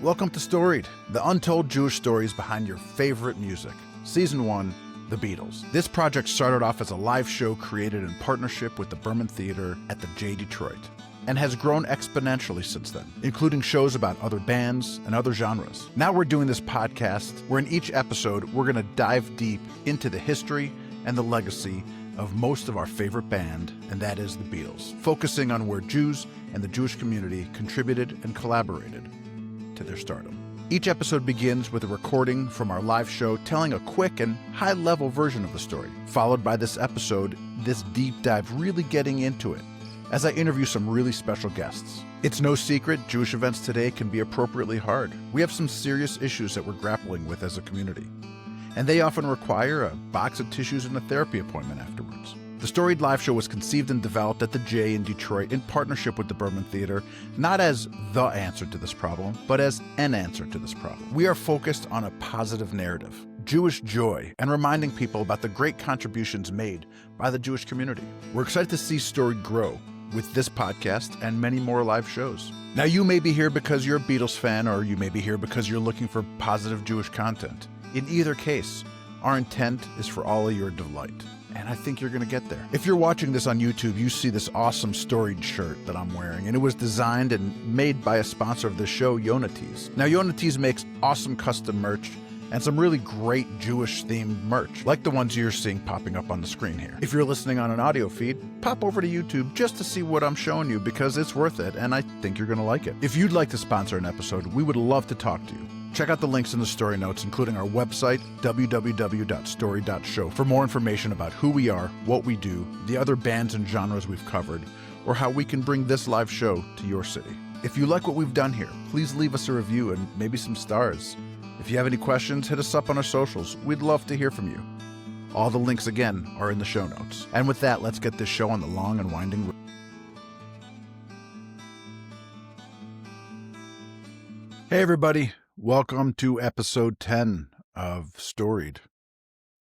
Welcome to Storied, the untold Jewish stories behind your favorite music. Season 1, The Beatles. This project started off as a live show created in partnership with the Berman Theater at the J Detroit, and has grown exponentially since then, including shows about other bands and other genres. Now we're doing this podcast where in each episode we're going to dive deep into the history and the legacy of most of our favorite band, and that is the Beatles, focusing on where Jews and the Jewish community contributed and collaborated to their stardom. Each episode begins with a recording from our live show telling a quick and high-level version of the story, followed by this episode, this deep dive really getting into it, as I interview some really special guests. It's no secret Jewish events today can be appropriately hard. We have some serious issues that we're grappling with as a community, and they often require a box of tissues and a therapy appointment afterwards. The Storied live show was conceived and developed at the J in Detroit in partnership with the Berman Theater, not as the answer to this problem, but as an answer to this problem. We are focused on a positive narrative, Jewish joy, and reminding people about the great contributions made by the Jewish community. We're excited to see Storied grow with this podcast and many more live shows. Now, you may be here because you're a Beatles fan, or you may be here because you're looking for positive Jewish content. In either case, our intent is for all of your delight, and I think you're going to get there. If you're watching this on YouTube, you see this awesome Storied shirt that I'm wearing, and it was designed and made by a sponsor of the show, Yonatees. Now, Yonatees makes awesome custom merch and some really great Jewish-themed merch, like the ones you're seeing popping up on the screen here. If you're listening on an audio feed, pop over to YouTube just to see what I'm showing you, because it's worth it, and I think you're going to like it. If you'd like to sponsor an episode, we would love to talk to you. Check out the links in the story notes, including our website, www.storied.show, for more information about who we are, what we do, the other bands and genres we've covered, or how we can bring this live show to your city. If you like what we've done here, please leave us a review and maybe some stars. If you have any questions, hit us up on our socials. We'd love to hear from you. All the links, again, are in the show notes. And with that, let's get this show on the long and winding road. Hey, everybody. Welcome to episode 10 of Storied,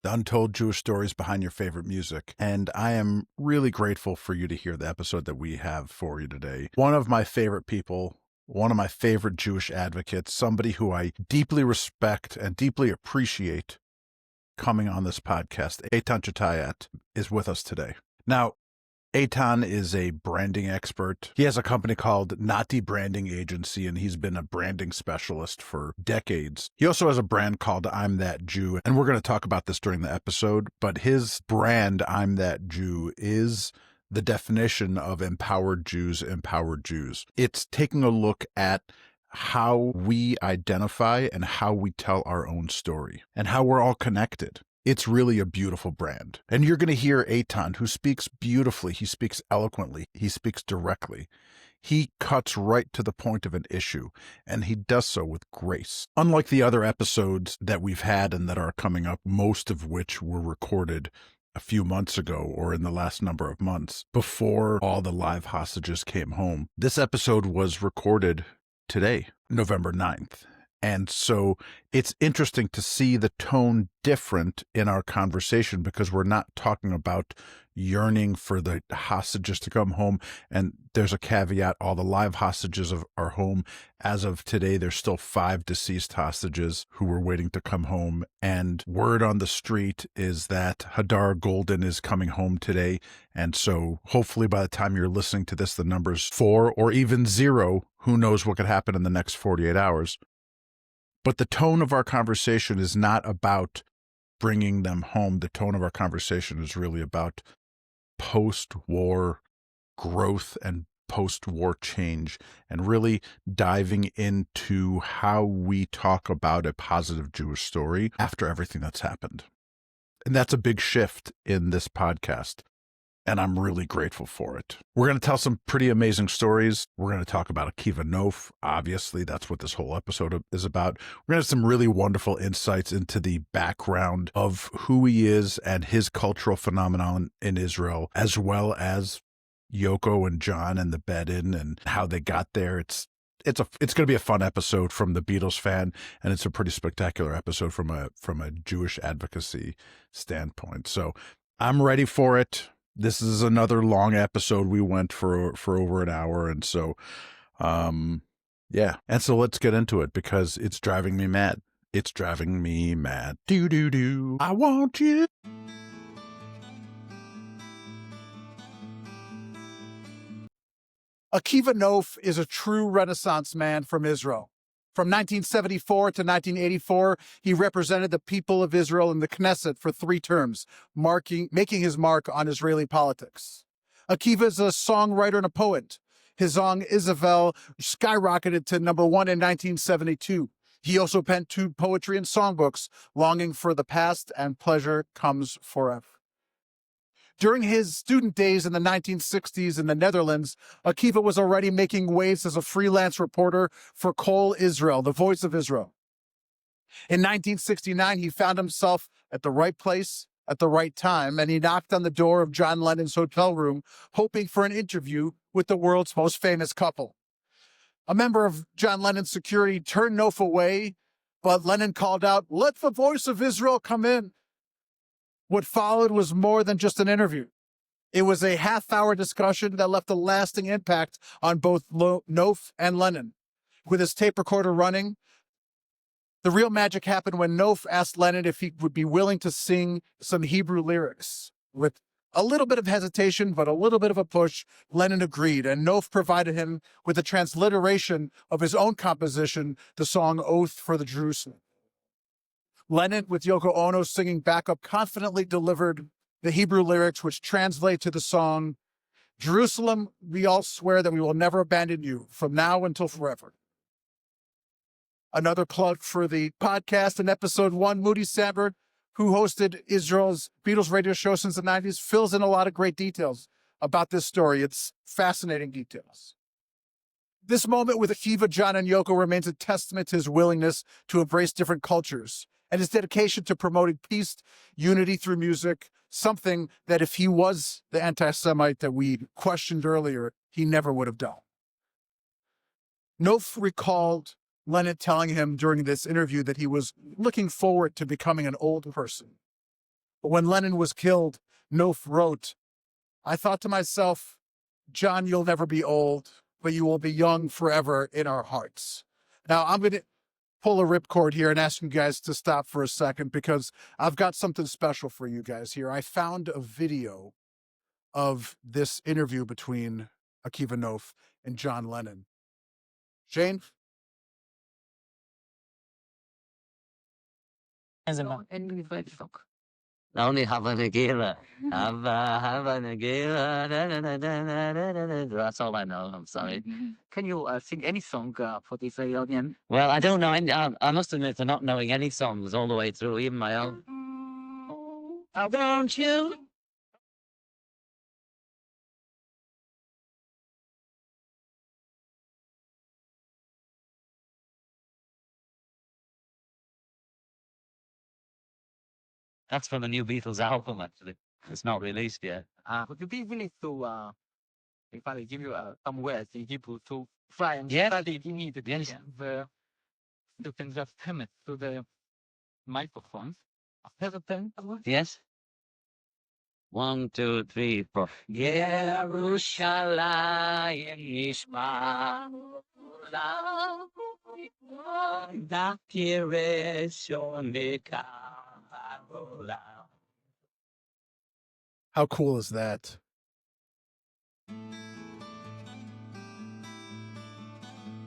the untold Jewish stories behind your favorite music. And I am really grateful for you to hear the episode that we have for you today. One of my favorite people, one of my favorite Jewish advocates, somebody who I deeply respect and deeply appreciate coming on this podcast, Eitan is with us today. Now, Eitan is a branding expert. He has a company called Nati Branding Agency, and he's been a branding specialist for decades. He also has a brand called I'm That Jew, and we're going to talk about this during the episode, but his brand, I'm That Jew, is the definition of empowered Jews, empowered Jews. It's taking a look at how we identify and how we tell our own story and how we're all connected. It's really a beautiful brand. And you're going to hear Eitan, who speaks beautifully. He speaks eloquently. He speaks directly. He cuts right to the point of an issue, and he does so with grace. Unlike the other episodes that we've had and that are coming up, most of which were recorded a few months ago or in the last number of months before all the live hostages came home, this episode was recorded today, November 9th. And so it's interesting to see the tone different in our conversation, because we're not talking about yearning for the hostages to come home. And there's a caveat, all the live hostages are home. As of today, there's still 5 deceased hostages who were waiting to come home. And word on the street is that Hadar Golden is coming home today. And so hopefully by the time you're listening to this, the number's 4 or even 0. Who knows what could happen in the next 48 hours. But the tone of our conversation is not about bringing them home. The tone of our conversation is really about post-war growth and post-war change, and really diving into how we talk about a positive Jewish story after everything that's happened. And that's a big shift in this podcast, and I'm really grateful for it. We're going to tell some pretty amazing stories. We're going to talk about Akiva Nof. Obviously, that's what this whole episode is about. We're going to have some really wonderful insights into the background of who he is and his cultural phenomenon in Israel, as well as Yoko and John and the bed-in and how they got there. It's going to be a fun episode from the Beatles fan, and it's a pretty spectacular episode from a Jewish advocacy standpoint. So I'm ready for it. This is another long episode. We went for over an hour, and so Yeah. And so let's get into it because it's driving me mad. It's driving me mad. Do. I want you. Akiva Nof is a true Renaissance man from Israel. From 1974 to 1984, he represented the people of Israel in the Knesset for 3 terms, making his mark on Israeli politics. Akiva is a songwriter and a poet. His song Isabel skyrocketed to number 1 in 1972. He also penned 2 poetry and songbooks, Longing for the Past and Pleasure Comes Forever. During his student days in the 1960s in the Netherlands, Akiva was already making waves as a freelance reporter for Kol Israel, the Voice of Israel. In 1969, he found himself at the right place at the right time, and he knocked on the door of John Lennon's hotel room, hoping for an interview with the world's most famous couple. A member of John Lennon's security turned Nof away, but Lennon called out, "Let the Voice of Israel come in." What followed was more than just an interview. It was a half-hour discussion that left a lasting impact on both Nof and Lennon. With his tape recorder running, the real magic happened when Nof asked Lennon if he would be willing to sing some Hebrew lyrics. With a little bit of hesitation, but a little bit of a push, Lennon agreed, and Nof provided him with a transliteration of his own composition, the song Oath for the Jerusalem. Lennon, with Yoko Ono singing backup, confidently delivered the Hebrew lyrics, which translate to the song, "Jerusalem, we all swear that we will never abandon you, from now until forever." Another plug for the podcast in episode 1, Moody Sandberg, who hosted Israel's Beatles radio show since the 90s, fills in a lot of great details about this story. It's fascinating details. This moment with Akiva, John, and Yoko remains a testament to his willingness to embrace different cultures and his dedication to promoting peace, unity through music, something that if he was the anti-Semite that we questioned earlier, he never would have done. Nof recalled Lennon telling him during this interview that he was looking forward to becoming an old person. But when Lennon was killed, Nof wrote, "I thought to myself, John, you'll never be old, but you will be young forever in our hearts." Now, I'm going to pull a ripcord here and ask you guys to stop for a second because I've got something special for you guys here. I found a video of this interview between Akiva Nof and John Lennon. Shane? Only have a nagila. Have a nagila. That's all I know. I'm sorry. Can you sing any song for this audience? Well, I don't know any. I must admit to not knowing any songs all the way through, even my own. I want you. That's from the new Beatles album, actually. It's not released yet. Would you be willing to, if I give you some words in Hebrew to try and Yes. study it immediately? Yes. You can just hum it to the microphones. Have a pen? Yes. 1, 2, 3, 4. Yerushalayim nishma How cool is that?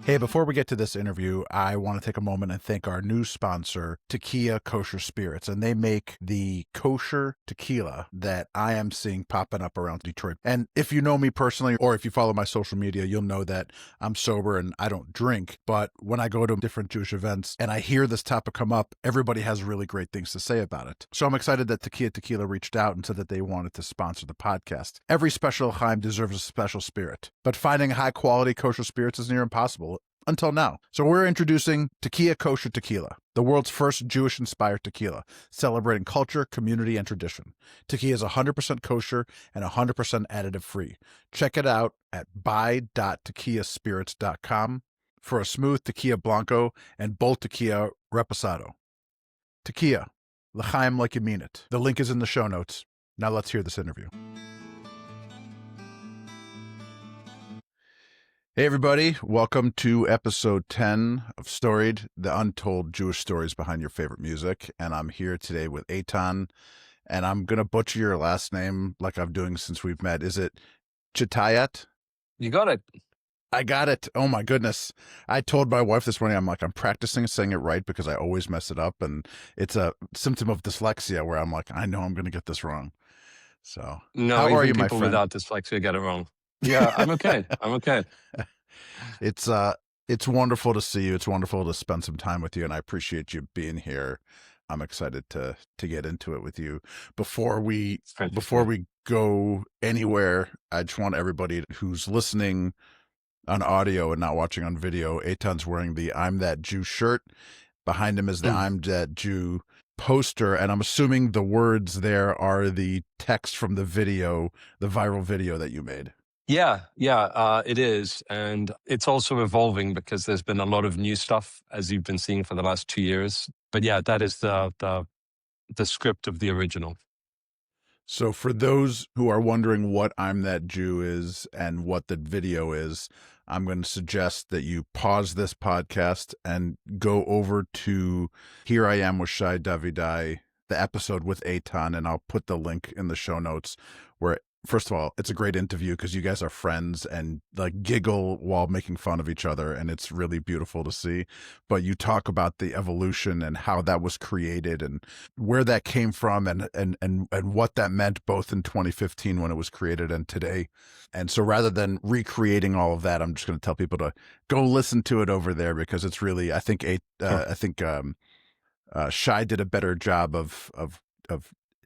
Hey, before we get to this interview, I want to take a moment and thank our new sponsor, Tequila Kosher Spirits. And they make the kosher tequila that I am seeing popping up around Detroit. And if you know me personally, or if you follow my social media, you'll know that I'm sober and I don't drink. But when I go to different Jewish events and I hear this topic come up, everybody has really great things to say about it. So I'm excited that Tequila reached out and said that they wanted to sponsor the podcast. Every special Chaim deserves a special spirit, but finding high quality kosher spirits is near impossible. Until now. So we're introducing Tequila Kosher Tequila, the world's first Jewish-inspired tequila, celebrating culture, community, and tradition. Tequila is 100% kosher and 100% additive-free. Check it out at buy.tequilaspirits.com for a smooth tequila blanco and bold tequila reposado. Tequila, l'chaim like you mean it. The link is in the show notes. Now let's hear this interview. Hey, everybody. Welcome to episode 10 of Storied, the untold Jewish stories behind your favorite music. And I'm here today with Eitan, and I'm going to butcher your last name like I'm doing since we've met. Is it Chitayat? You got it. I got it. Oh, my goodness. I told my wife this morning, I'm practicing saying it right because I always mess it up. And it's a symptom of dyslexia where I'm like, I know I'm going to get this wrong. So, No, how even are you, my people friend? without dyslexia get it wrong. Yeah, I'm okay. I'm okay. It's wonderful to see you. It's wonderful to spend some time with you, and I appreciate you being here. I'm excited to get into it with you. Before we go anywhere, I just want everybody who's listening on audio and not watching on video, Eitan's wearing the I'm That Jew shirt. Behind him is the I'm That Jew poster, and I'm assuming the words there are the text from the video, the viral video that you made. Yeah, it is. And it's also evolving because there's been a lot of new stuff, as you've been seeing for the last 2 years. But yeah, that is the script of the original. So for those who are wondering what I'm That Jew is and what the video is, I'm going to suggest that you pause this podcast and go over to Here I Am with Shai Davidai, the episode with Eitan, and I'll put the link in the show notes where, first of all, it's a great interview because you guys are friends and like giggle while making fun of each other, and it's really beautiful to see. But you talk about the evolution and how that was created and where that came from and what that meant both in 2015 when it was created and today. And so rather than recreating all of that, I'm just going to tell people to go listen to it over there because it's really, I think Shai did a better job of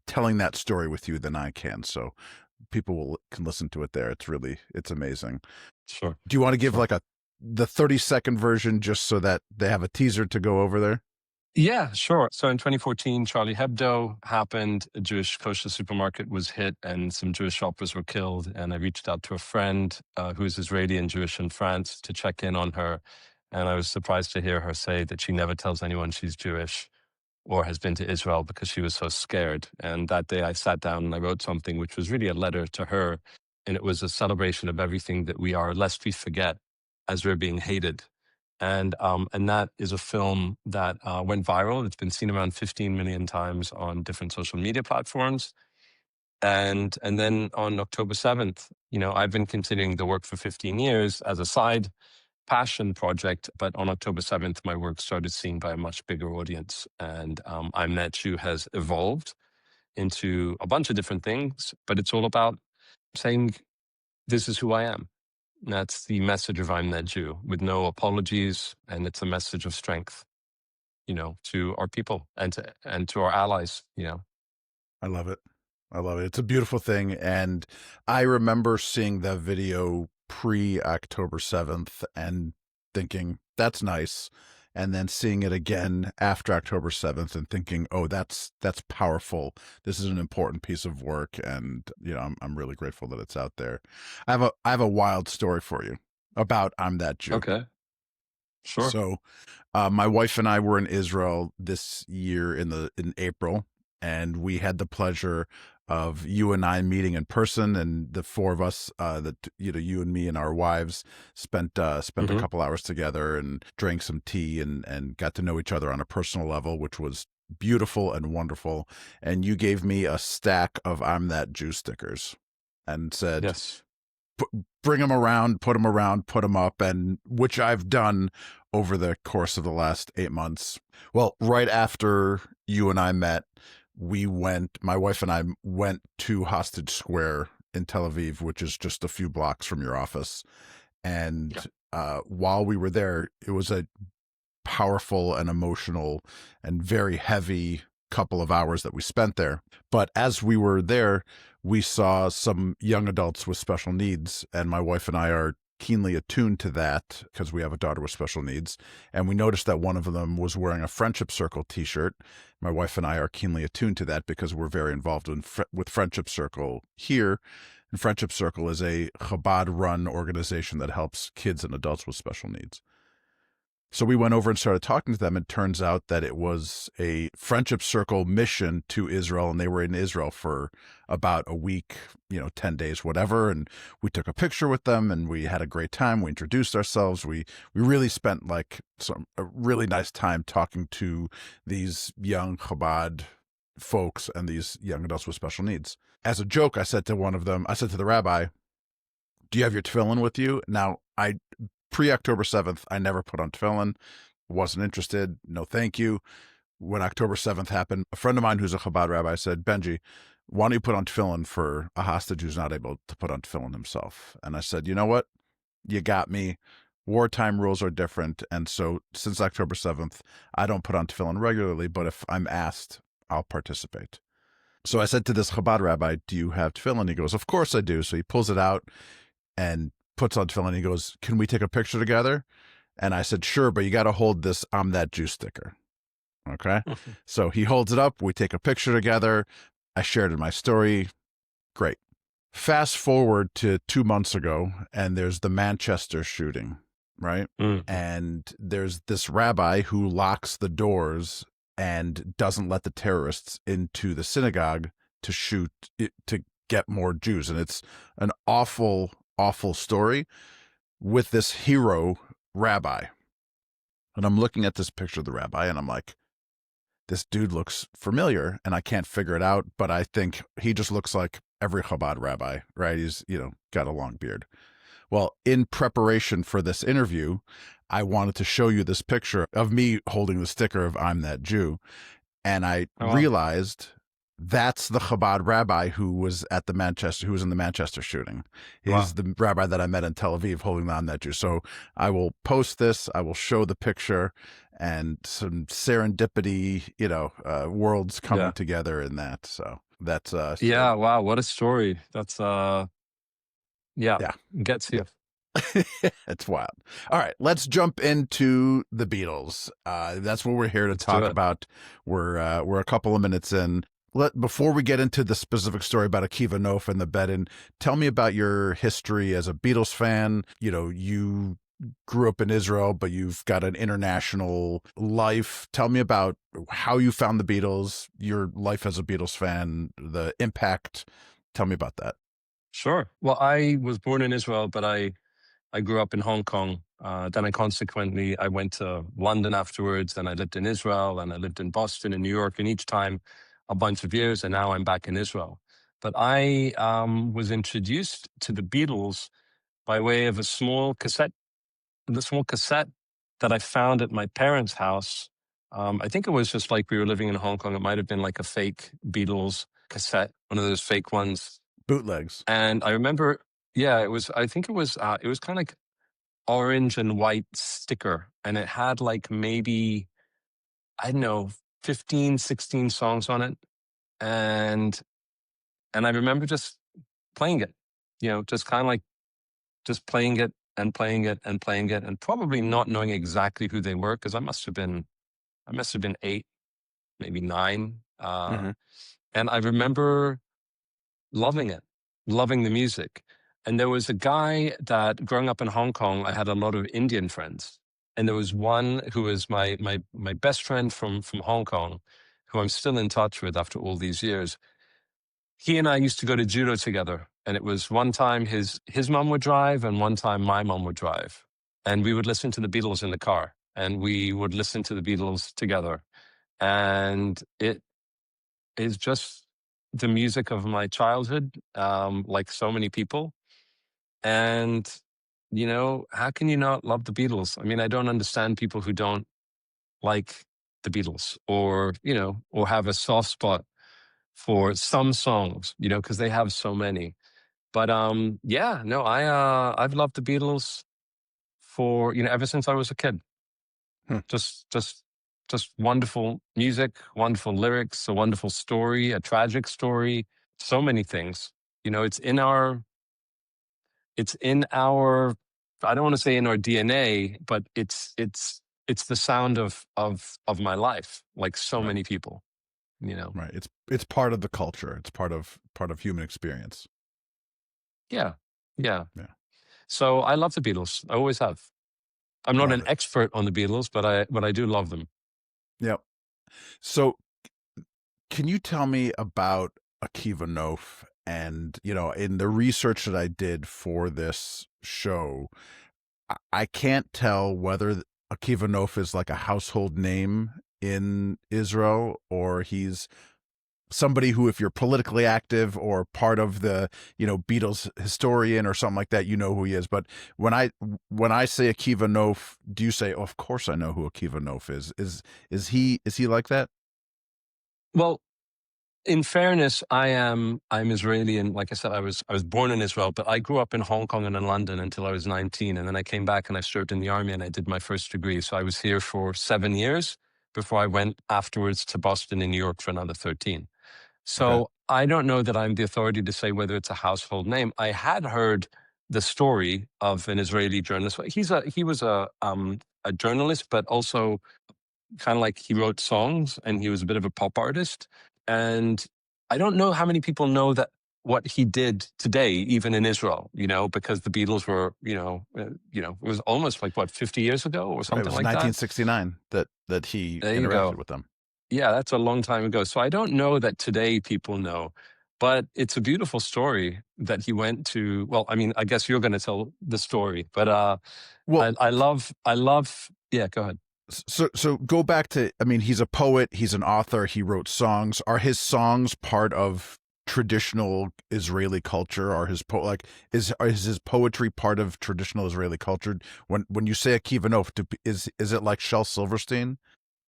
telling that story with you than I can. So people can listen to it there. It's amazing. Sure. Do you want to give the 30-second version just so that they have a teaser to go over there? Yeah, sure. So in 2014, Charlie Hebdo happened. A Jewish kosher supermarket was hit and some Jewish shoppers were killed. And I reached out to a friend who is Israeli and Jewish in France to check in on her. And I was surprised to hear her say that she never tells anyone she's Jewish or has been to Israel because she was so scared. And that day I sat down and I wrote something which was really a letter to her. And it was a celebration of everything that we are, lest we forget, as we're being hated. And that is a film that went viral. It's been seen around 15 million times on different social media platforms. And then on October 7th, I've been continuing the work for 15 years as a side passion project, but on October 7th, my work started seen by a much bigger audience. And I'm That Jew has evolved into a bunch of different things, but it's all about saying, this is who I am. And that's the message of I'm That Jew, with no apologies. And it's a message of strength, to our people and to our allies, I love it. It's a beautiful thing. And I remember seeing the video pre-October 7th and thinking, that's nice. And then seeing it again after October 7th and thinking, oh, that's powerful. This is an important piece of work. And, I'm really grateful that it's out there. I have a wild story for you about I'm That Jew. Okay. Sure. So my wife and I were in Israel this year in April, and we had the pleasure of you and I meeting in person, and the four of us, you and me and our wives spent a couple hours together and drank some tea and got to know each other on a personal level, which was beautiful and wonderful. And you gave me a stack of I'm That Jew stickers and said, yes, bring them around, put them up, and which I've done over the course of the last 8 months. Well, right after you and I met, my wife and I went to Hostage Square in Tel Aviv, which is just a few blocks from your office. And while we were there, it was a powerful and emotional and very heavy couple of hours that we spent there. But as we were there, we saw some young adults with special needs, and my wife and I are keenly attuned to that because we have a daughter with special needs. And we noticed that one of them was wearing a Friendship Circle t-shirt. My wife and I are keenly attuned to that because we're very involved with Friendship Circle here. And Friendship Circle is a Chabad-run organization that helps kids and adults with special needs. So we went over and started talking to them. It turns out that it was a friendship circle mission to Israel, and they were in Israel for about a week, 10 days, whatever. And we took a picture with them, and we had a great time. We introduced ourselves. We really spent like a really nice time talking to these young Chabad folks and these young adults with special needs. As a joke, I said to the rabbi, "Do you have your tefillin with you?" Now, pre-October 7th, I never put on tefillin, wasn't interested, no thank you. When October 7th happened, a friend of mine who's a Chabad rabbi said, "Benji, why don't you put on tefillin for a hostage who's not able to put on tefillin himself?" And I said, "You know what? You got me. Wartime rules are different." And so since October 7th, I don't put on tefillin regularly, but if I'm asked, I'll participate. So I said to this Chabad rabbi, "Do you have tefillin?" He goes, "Of course I do." So he pulls it out and puts on tefillin. He goes, "Can we take a picture together?" And I said, "Sure, but you got to hold this I'm That Jew sticker." Okay. So he holds it up. We take a picture together. I shared in my story. Great. Fast forward to 2 months ago, and there's the Manchester shooting, right? And there's this rabbi who locks the doors and doesn't let the terrorists into the synagogue to shoot, to get more Jews. And it's an awful, awful story with this hero rabbi. And I'm looking at this picture of the rabbi, and I'm like, this dude looks familiar, and I can't figure it out, but I think he just looks like every Chabad rabbi, right? He's, got a long beard. Well, in preparation for this interview, I wanted to show you this picture of me holding the sticker of I'm That Jew. And I realized that's the Chabad rabbi who was in the Manchester shooting. He's the rabbi that I met in Tel Aviv holding the I'm That Jew. So I will post this. I will show the picture, and some serendipity, worlds coming together in that. So that's wow, what a story. That's gets you. It's wild. All right, let's jump into the Beatles. That's what we're here to talk about. We're a couple of minutes in. Before we get into the specific story about Akiva Nof and the Bedin, tell me about your history as a Beatles fan. You grew up in Israel, but you've got an international life. Tell me about how you found the Beatles, your life as a Beatles fan, the impact. Tell me about that. Sure. Well, I was born in Israel, but I grew up in Hong Kong. Then I went to London afterwards. Then I lived in Israel, and I lived in Boston and New York, and each time a bunch of years, and now I'm back in Israel. But I was introduced to the Beatles by way of a small cassette that I found at my parents' house. I think it was just like we were living in Hong Kong. It might have been like a fake Beatles cassette, one of those fake ones. Bootlegs. And I remember, it was kind of like orange and white sticker. And it had like maybe, I don't know, 15, 16 songs on it. And I remember just playing it, just kind of like just playing it and playing it and playing it, and probably not knowing exactly who they were, because I must have been 8, maybe 9. And I remember loving it, loving the music. And there was a guy that, growing up in Hong Kong, I had a lot of Indian friends. And there was one who was my best friend from Hong Kong, who I'm still in touch with after all these years. He and I used to go to judo together. And it was one time his mom would drive, and one time my mom would drive. And we would listen to the Beatles in the car, and we would listen to the Beatles together. And it is just the music of my childhood, like so many people. And, how can you not love the Beatles? I mean, I don't understand people who don't like the Beatles, or have a soft spot for some songs, because they have so many. But I've loved the Beatles for, ever since I was a kid. Just wonderful music, wonderful lyrics, a wonderful story, a tragic story, so many things. It's in our, I don't want to say in our DNA, but it's the sound of my life, like so many people, Right. It's part of the culture. It's part of human experience. Yeah. So I love the Beatles. I always have. I'm not Love an it. expert on the Beatles, but I do love them. Yep. So can you tell me about Akiva Nof? And, in the research that I did for this show, I can't tell whether Akiva Nof is like a household name in Israel, or he's somebody who, if you're politically active or part of the, Beatles historian or something like that, you know who he is. But when I say Akiva Nof, do you say, oh, of course I know who Akiva Nof is? Is he like that? Well, in fairness, I'm Israeli, and like I said, I was born in Israel, but I grew up in Hong Kong and in London until I was 19, and then I came back and I served in the army and I did my first degree. So I was here for 7 years before I went afterwards to Boston and New York for another 13. So Okay. I don't know that I'm the authority to say whether it's a household name. I had heard the story of an Israeli journalist. He was a journalist, but also kind of like he wrote songs and he was a bit of a pop artist. And I don't know how many people know that what he did today, even in Israel, because the Beatles were, it was almost like 50 years ago or something It was like 1969 that he There you interacted go. with them. Yeah, that's a long time ago. So I don't know that today people know, but it's a beautiful story that he went to. Well, I mean, I guess you're going to tell the story, but Well, I love. Yeah, go ahead. So go back to, I mean, he's a poet, he's an author, he wrote songs. Are his songs part of traditional Israeli culture? Are his is his poetry part of traditional Israeli culture? When you say Akiva Nof, is it like Shel Silverstein?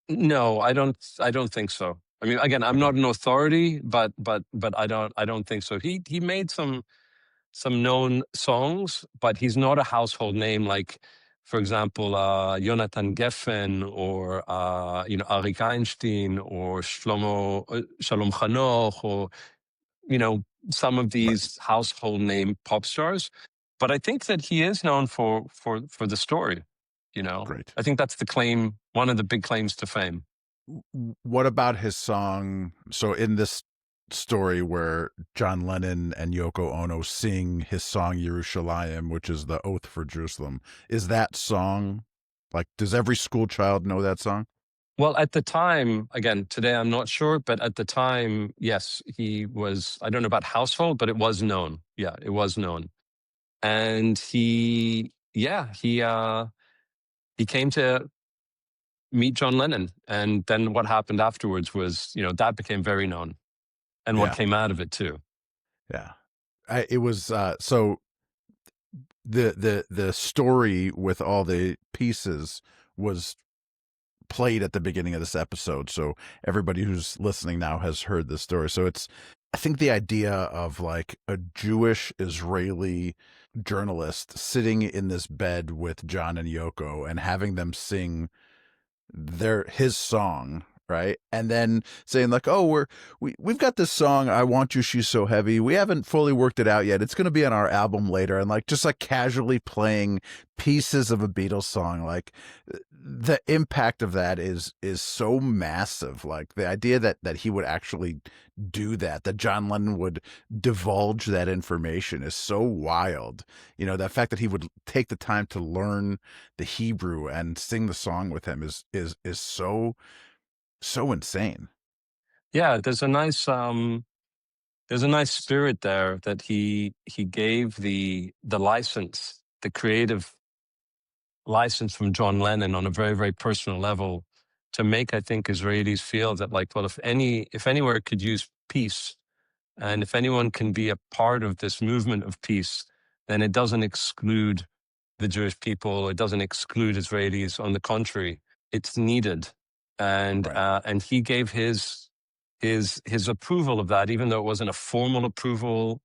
No, I don't think so. I mean, again, I'm Okay. not an authority, but I don't think so. He made some known songs, but he's not a household name like, for example, Jonathan Geffen or Arik Einstein or Shalom Chanoch, or some of these household name pop stars. But I think that he is known for the story. Great. I think that's the claim, one of the big claims to fame. What about his song? So in this story where John Lennon and Yoko Ono sing his song Yerushalayim, which is the oath for Jerusalem, is that song, like, does every school child know that song? Well, at the time, again, today I'm not sure, but at the time, yes, he was, I don't know about household, but it was known. Yeah, it was known. And he came to meet John Lennon. And then what happened afterwards was, that became very known. And what Yeah. came out of it too. Yeah. It was so the story with all the pieces was played at the beginning of this episode, so everybody who's listening now has heard this story. So I think the idea of like a Jewish Israeli journalist sitting in this bed with John and Yoko and having them sing his song, right? And then saying like, oh, we've got this song, I Want You, She's So Heavy. We haven't fully worked it out yet. It's going to be on our album later. And like, just like casually playing pieces of a Beatles song, like the impact of that is so massive. Like the idea that he would actually do that John Lennon would divulge that information is so wild. That fact that he would take the time to learn the Hebrew and sing the song with him is so insane. Yeah, there's a nice spirit there that he gave the license, the creative license from John Lennon on a very, very personal level to make, I think, Israelis feel that, like, well, if anywhere it could use peace, and if anyone can be a part of this movement of peace, then it doesn't exclude the Jewish people. It doesn't exclude Israelis. On the contrary, it's needed. And Right. and he gave his approval of that, even though it wasn't a formal approval.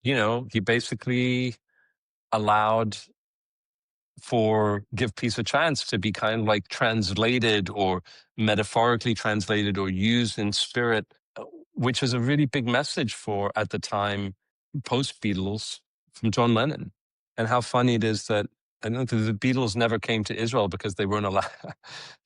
He basically allowed for Give Peace a Chance to be kind of like translated or metaphorically translated or used in spirit, which is a really big message for, at the time, post Beatles, from John Lennon. And how funny it is that I know that the Beatles never came to Israel because they weren't allowed.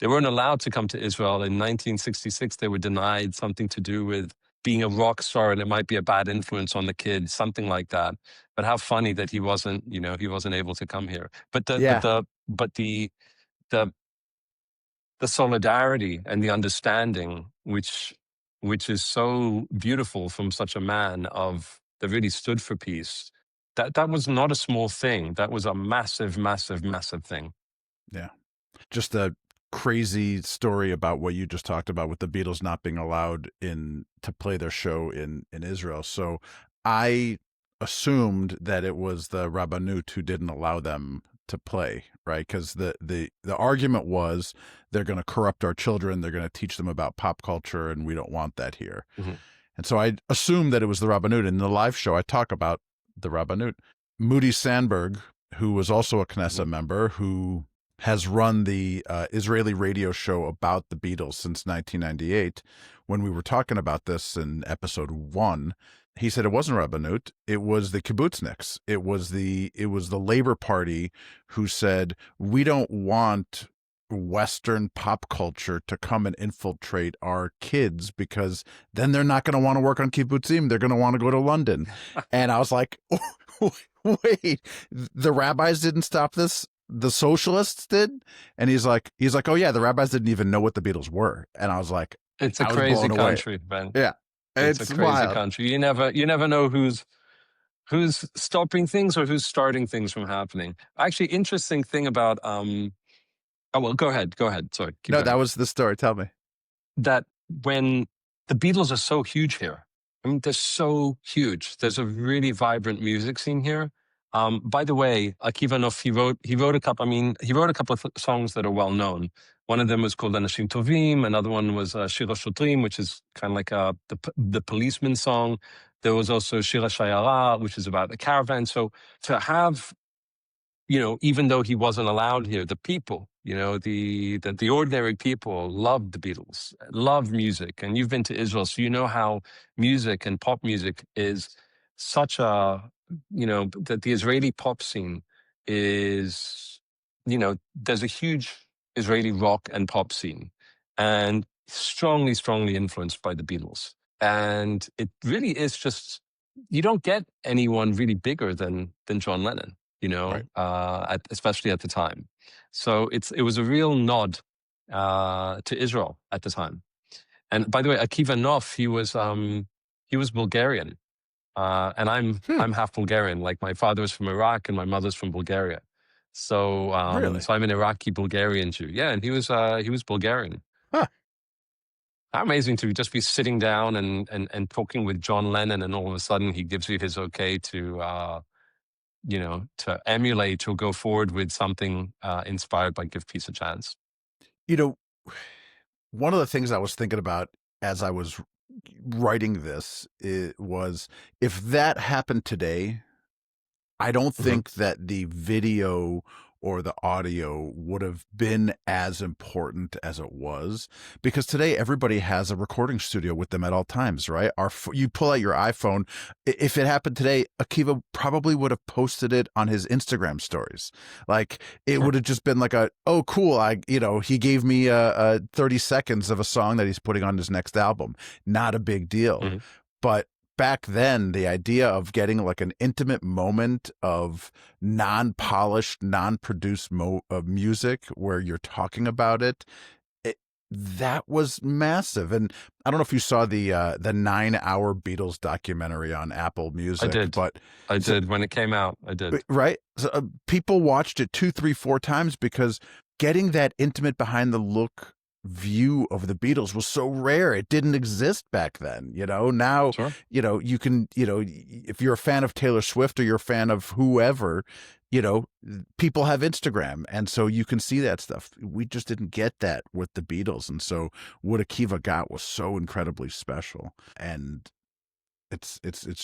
They weren't allowed to come to Israel in 1966. They were denied something to do with being a rock star, and it might be a bad influence on the kids, something like that. But how funny that he wasn't able to come here. But Yeah. but the solidarity and the understanding, which is so beautiful from such a man that really stood for peace. That was not a small thing. That was a massive, massive, massive thing. Yeah. Just a crazy story about what you just talked about with the Beatles not being allowed to play their show in Israel. So I assumed that it was the Rabbanut who didn't allow them to play, right? Because the argument was they're going to corrupt our children, they're going to teach them about pop culture, and we don't want that here. Mm-hmm. And so I assumed that it was the Rabbanut. In the live show, I talk about the Rabbanut. Moody Sandberg, who was also a Knesset Mm-hmm. member, who has run the Israeli radio show about the Beatles since 1998. When we were talking about this in episode 1, he said it wasn't Rabbanut, it was the kibbutzniks. It was the Labor Party who said, we don't want Western pop culture to come and infiltrate our kids, because then they're not going to want to work on kibbutzim. They're going to want to go to London. And I was like, oh, wait, the rabbis didn't stop this? The socialists did? And he's like, oh yeah, the rabbis didn't even know what the Beatles were. And I was like, it's a crazy country, Ben. Yeah, it's a crazy wild country. You never know who's stopping things or who's starting things from happening. Actually, interesting thing about oh well, go ahead. Sorry. Keep going. That was the story. Tell me. That when the Beatles are so huge here, I mean, they're so huge. There's a really vibrant music scene here. By the way, Akiva Nof, he wrote a couple. I mean, he wrote a couple of songs that are well known. One of them was called Anashim Tovim. Another one was Shir HaShotrim, which is kind of like the policeman song. There was also Shir HaShayara, which is about the caravan. So to have, even though he wasn't allowed here, the people, the ordinary people loved the Beatles, loved music. And you've been to Israel, so you know how music and pop music is such a, that the Israeli pop scene is, there's a huge Israeli rock and pop scene, and strongly, strongly influenced by the Beatles. And it really is just, you don't get anyone really bigger than John Lennon, right. Especially at the time. So it was a real nod to Israel at the time. And by the way, Akiva Nof, he was Bulgarian, and I'm half Bulgarian. Like my father's from Iraq and my mother's from Bulgaria. So really? So I'm an Iraqi Bulgarian Jew. Yeah, and he was Bulgarian. Huh. How amazing to just be sitting down and talking with John Lennon, and all of a sudden he gives you his okay to to emulate or go forward with something inspired by Give Peace a Chance. One of the things I was thinking about as I was writing this was, if that happened today, I don't think that the video or the audio would have been as important as it was, because today everybody has a recording studio with them at all times, right? You pull out your iPhone. If it happened today, Akiva probably would have posted it on his Instagram stories. Like, it would have just been like oh, cool. He gave me 30 seconds of a song that he's putting on his next album. Not a big deal. But back then, the idea of getting like an intimate moment of non-polished, non-produced music where you're talking about it, that was massive. And I don't know if you saw the 9-hour Beatles documentary on Apple Music. I did when it came out. I did. Right. So, people watched it 2, 3, 4 times, because getting that intimate behind the look view of the Beatles was so rare. It didn't exist back then. Now, sure. You can, if you're a fan of Taylor Swift or you're a fan of whoever, people have Instagram, and so you can see that stuff. We just didn't get that with the Beatles, and so what Akiva got was so incredibly special. And it's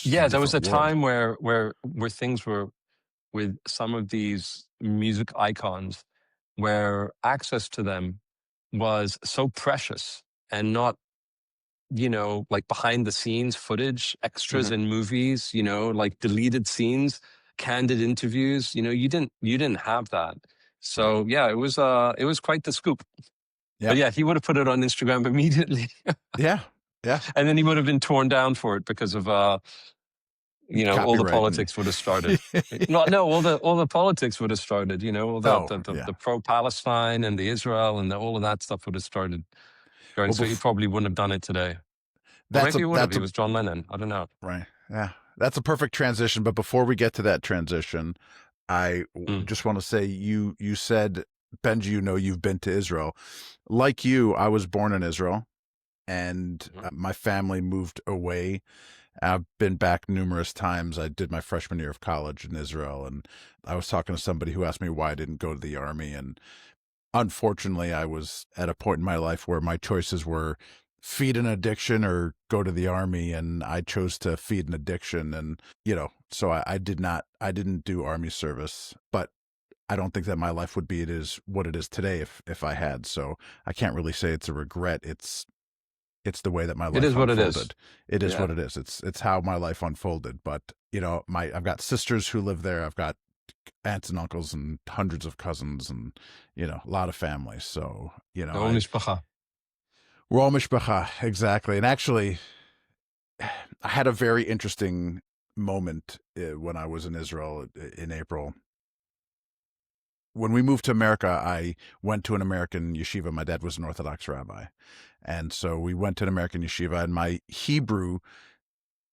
yeah, there was a time where things were, with some of these music icons, where access to them was so precious, and not, like behind the scenes footage, extras in movies, like deleted scenes, candid interviews. You didn't have that. So yeah, it was quite the scoop. Yeah. But yeah, he would have put it on Instagram immediately. Yeah. And then he would have been torn down for it because of all the Copyright politics would have started. No, all the politics would have started. All yeah. the pro-Palestine and the Israel and all of that stuff would have started going. Well, So he probably wouldn't have done it today. Or that's maybe he would have. that's He a was John Lennon. I don't know. right. Yeah, that's a perfect transition. But before we get to that transition, I just want to say you said, Benji, you've been to Israel. Like you, I was born in Israel, and my family moved away. I've been back numerous times. I did my freshman year of college in Israel, and I was talking to somebody who asked me why I didn't go to the army. And unfortunately, I was at a point in my life where my choices were feed an addiction or go to the army, and I chose to feed an addiction. And so I didn't do army service, but I don't think that my life would be what it is today if I had. So I can't really say it's a regret. It's the way that my life It is what unfolded. it is. It is what it is. It's how my life unfolded. But I've got sisters who live there. I've got aunts and uncles and hundreds of cousins, and a lot of families. So we're all mishpacha, exactly. And actually, I had a very interesting moment when I was in Israel in April. When we moved to America, I went to an American yeshiva. My dad was an Orthodox rabbi. And so we went to an American yeshiva, and my Hebrew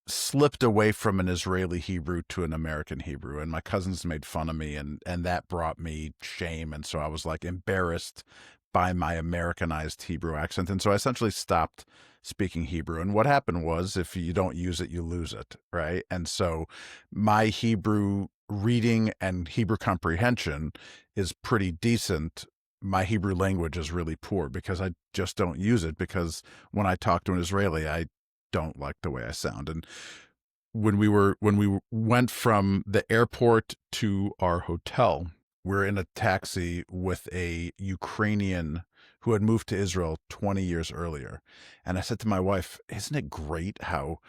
slipped away from an Israeli Hebrew to an American Hebrew. And my cousins made fun of me, and that brought me shame. And so I was like embarrassed by my Americanized Hebrew accent. And so I essentially stopped speaking Hebrew. And what happened was, if you don't use it, you lose it, right? And so my Hebrew reading and Hebrew comprehension is pretty decent. My Hebrew language is really poor because I just don't use it, because when I talk to an Israeli, I don't like the way I sound. And when we went from the airport to our hotel, we're in a taxi with a Ukrainian who had moved to Israel 20 years earlier. And I said to my wife, isn't it great how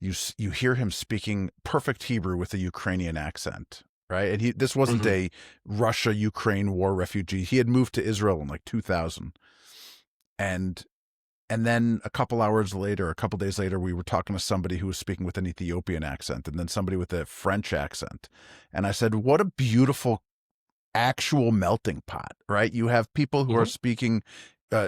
you hear him speaking perfect Hebrew with a Ukrainian accent, right? And this wasn't a Russia-Ukraine war refugee. He had moved to Israel in like 2000. And then a couple days later, we were talking to somebody who was speaking with an Ethiopian accent, and then somebody with a French accent. And I said, what a beautiful actual melting pot, right? You have people who are speaking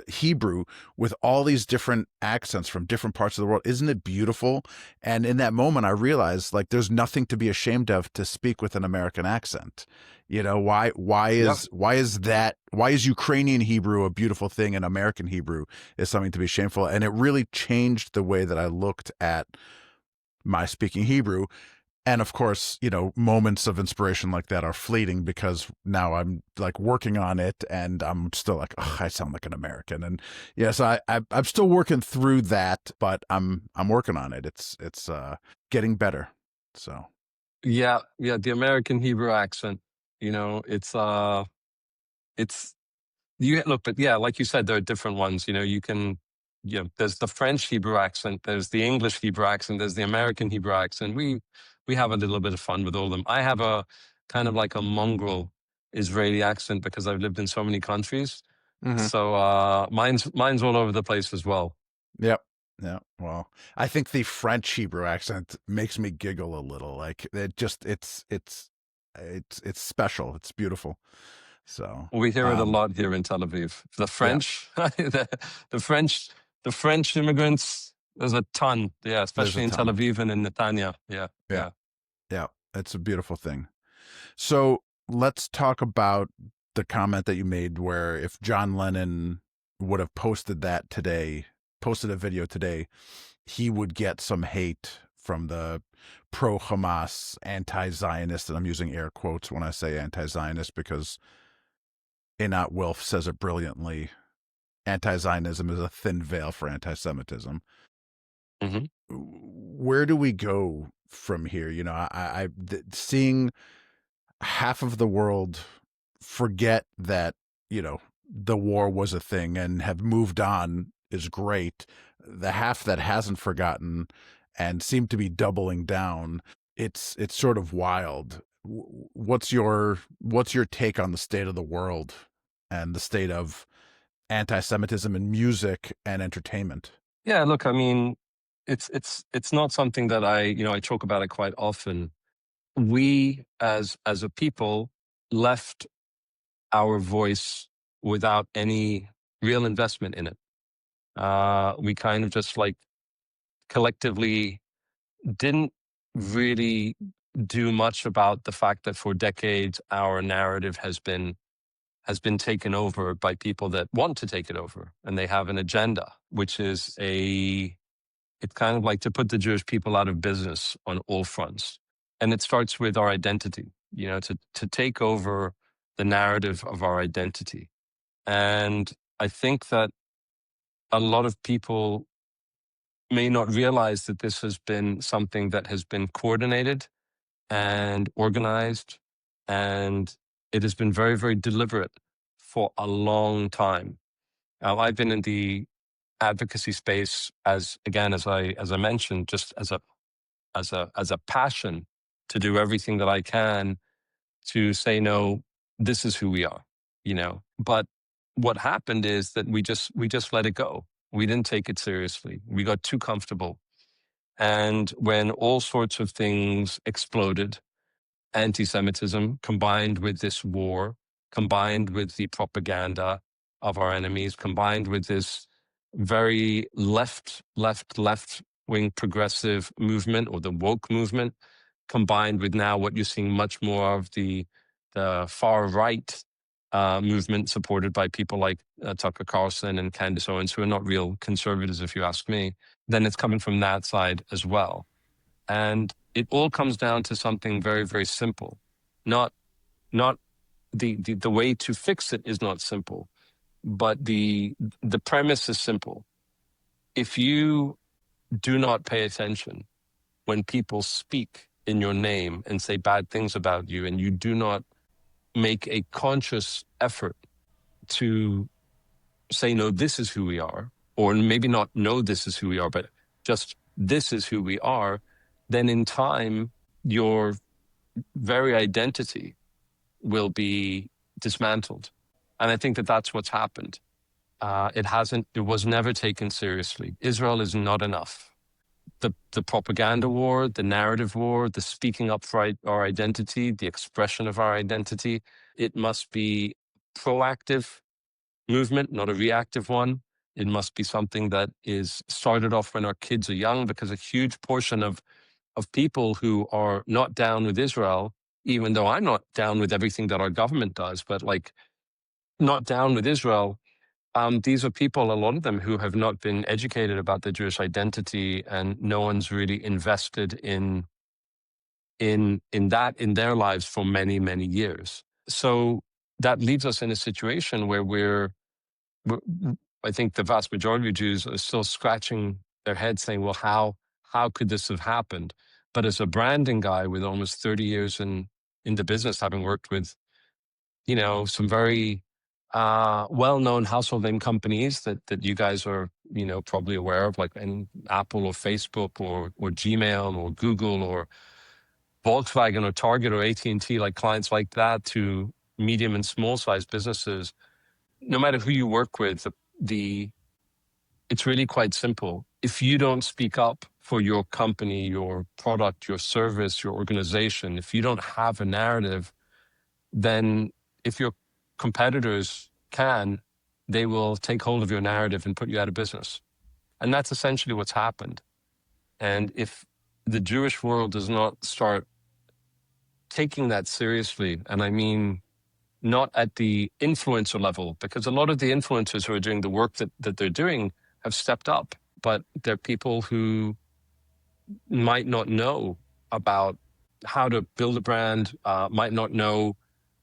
Hebrew with all these different accents from different parts of the world. Isn't it beautiful? And in that moment, I realized, like, there's nothing to be ashamed of to speak with an American accent. Why is Ukrainian Hebrew a beautiful thing and American Hebrew is something to be shameful? And it really changed the way that I looked at my speaking Hebrew. And of course, moments of inspiration like that are fleeting, because now I'm like working on it, and I'm still like, oh, I sound like an American. And yes, I'm still working through that, but I'm working on it. It's getting better. So yeah, the American Hebrew accent. It's you look, but yeah, like you said, there are different ones. There's the French Hebrew accent, there's the English Hebrew accent, there's the American Hebrew accent. We have a little bit of fun with all of them. I have a kind of like a mongrel Israeli accent because I've lived in so many countries. So mine's all over the place as well. Yep. Yeah. Well, I think the French Hebrew accent makes me giggle a little. Like it's special. It's beautiful. So we hear it a lot here in Tel Aviv. The French, the French immigrants. There's a ton, especially in Tel Aviv and in Netanya. Yeah. It's a beautiful thing. So let's talk about the comment that you made, where if John Lennon would have posted a video today, he would get some hate from the pro-Hamas, anti-Zionist, and I'm using air quotes when I say anti-Zionist because Einat Wilf says it brilliantly. Anti-Zionism is a thin veil for anti-Semitism. Where do we go from here? Seeing half of the world forget that, the war was a thing and have moved on is great. The half that hasn't forgotten and seem to be doubling down, it's sort of wild. What's your take on the state of the world and the state of anti-Semitism in music and entertainment? Yeah, look, I mean, it's not something that I talk about it quite often. We as a people left our voice without any real investment in it. We kind of just like collectively didn't really do much about the fact that for decades our narrative has been taken over by people that want to take it over, and they have an agenda, which is it's kind of like to put the Jewish people out of business on all fronts. And it starts with our identity, to take over the narrative of our identity. And I think that a lot of people may not realize that this has been something that has been coordinated and organized, and it has been very, very deliberate for a long time. I've been in the advocacy space as I mentioned, just as a passion to do everything that I can to say, no, this is who we are, But what happened is that we just let it go. We didn't take it seriously. We got too comfortable. And when all sorts of things exploded, anti-Semitism combined with this war, combined with the propaganda of our enemies, combined with this very left wing progressive movement, or the woke movement, combined with now what you're seeing much more of the far right movement supported by people like Tucker Carlson and Candace Owens, who are not real conservatives, if you ask me, then it's coming from that side as well. And it all comes down to something very, very simple. Not the way to fix it is not simple, but the premise is simple. If you do not pay attention when people speak in your name and say bad things about you, and you do not make a conscious effort to say, no, this is who we are, or maybe not no, this is who we are, but just this is who we are, then in time, your very identity will be dismantled. And I think that that's what's happened. It was never taken seriously. Israel is not enough. The propaganda war, the narrative war, the speaking up for our identity, the expression of our identity, it must be proactive movement, not a reactive one. It must be something that is started off when our kids are young, because a huge portion of people who are not down with Israel, even though I'm not down with everything that our government does, but like not down with Israel, these are people, a lot of them, who have not been educated about the Jewish identity, and no one's really invested in that in their lives for many, many years. So that leaves us in a situation where we're I think the vast majority of Jews are still scratching their heads saying, well, how could this have happened? But as a branding guy with almost 30 years in the business, having worked with, some very well-known household name companies that you guys are, probably aware of, like Apple or Facebook or Gmail or Google or Volkswagen or Target or AT&T, like clients like that, to medium and small size businesses. No matter who you work with, it's really quite simple. If you don't speak up for your company, your product, your service, your organization, if you don't have a narrative, then if your competitors can, they will take hold of your narrative and put you out of business. And that's essentially what's happened. And if the Jewish world does not start taking that seriously, and I mean not at the influencer level, because a lot of the influencers who are doing the work that they're doing have stepped up, but they're people who might not know about how to build a brand, might not know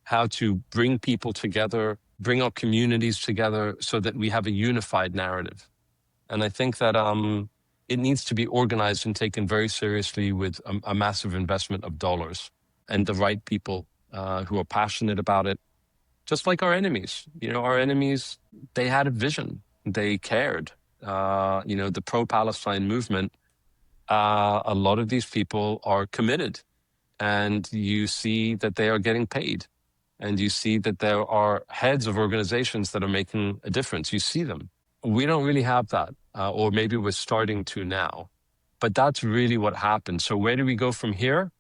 how to bring people together, bring our communities together so that we have a unified narrative. And I think that it needs to be organized and taken very seriously with a massive investment of dollars and the right people who are passionate about it. Just like our enemies, our enemies, they had a vision, they cared. The pro-Palestine movement, a lot of these people are committed, and you see that they are getting paid, and you see that there are heads of organizations that are making a difference. You see them. We don't really have that, or maybe we're starting to now. But that's really what happened. So where do we go from here?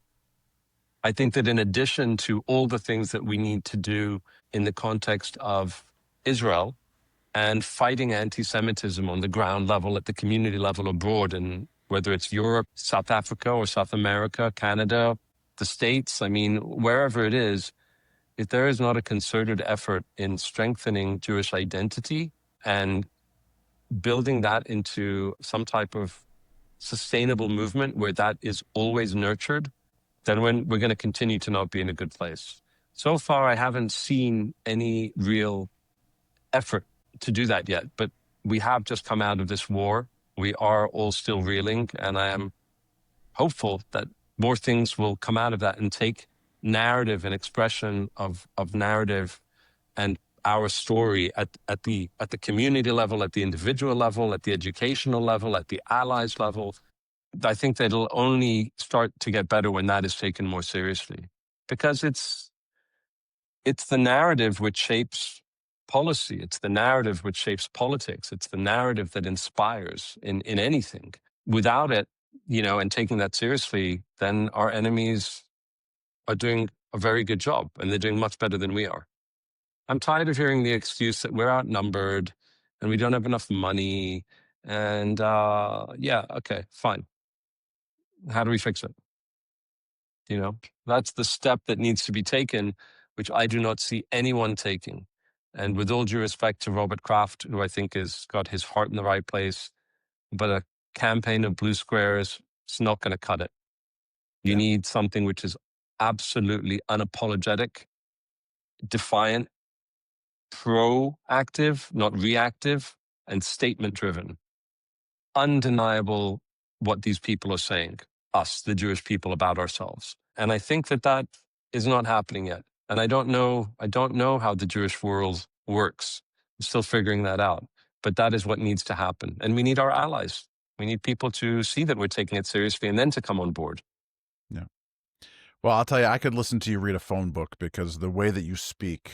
I think that in addition to all the things that we need to do in the context of Israel and fighting anti-Semitism on the ground level, at the community level abroad, and whether it's Europe, South Africa, or South America, Canada, the States, I mean, wherever it is, if there is not a concerted effort in strengthening Jewish identity and building that into some type of sustainable movement where that is always nurtured, then we're going to continue to not be in a good place. So far, I haven't seen any real effort to do that yet, but we have just come out of this war. We are all still reeling, and I am hopeful that more things will come out of that and take narrative and expression of narrative and our story at the community level, at the individual level, at the educational level, at the allies level. I think that it'll only start to get better when that is taken more seriously, because it's the narrative which shapes policy. It's the narrative which shapes politics. It's the narrative that inspires in anything. Without it, and taking that seriously, then our enemies are doing a very good job, and they're doing much better than we are. I'm tired of hearing the excuse that we're outnumbered and we don't have enough money. And yeah, okay, fine. How do we fix it? That's the step that needs to be taken, which I do not see anyone taking. And with all due respect to Robert Kraft, who I think has got his heart in the right place, but a campaign of blue squares, it's not going to cut it. You need something which is absolutely unapologetic, defiant, proactive, not reactive, and statement driven. Undeniable what these people are saying, us, the Jewish people, about ourselves. And I think that is not happening yet. And I don't know how the Jewish world works. I'm still figuring that out. But that is what needs to happen. And we need our allies. We need people to see that we're taking it seriously and then to come on board. Yeah. Well, I'll tell you, I could listen to you read a phone book, because the way that you speak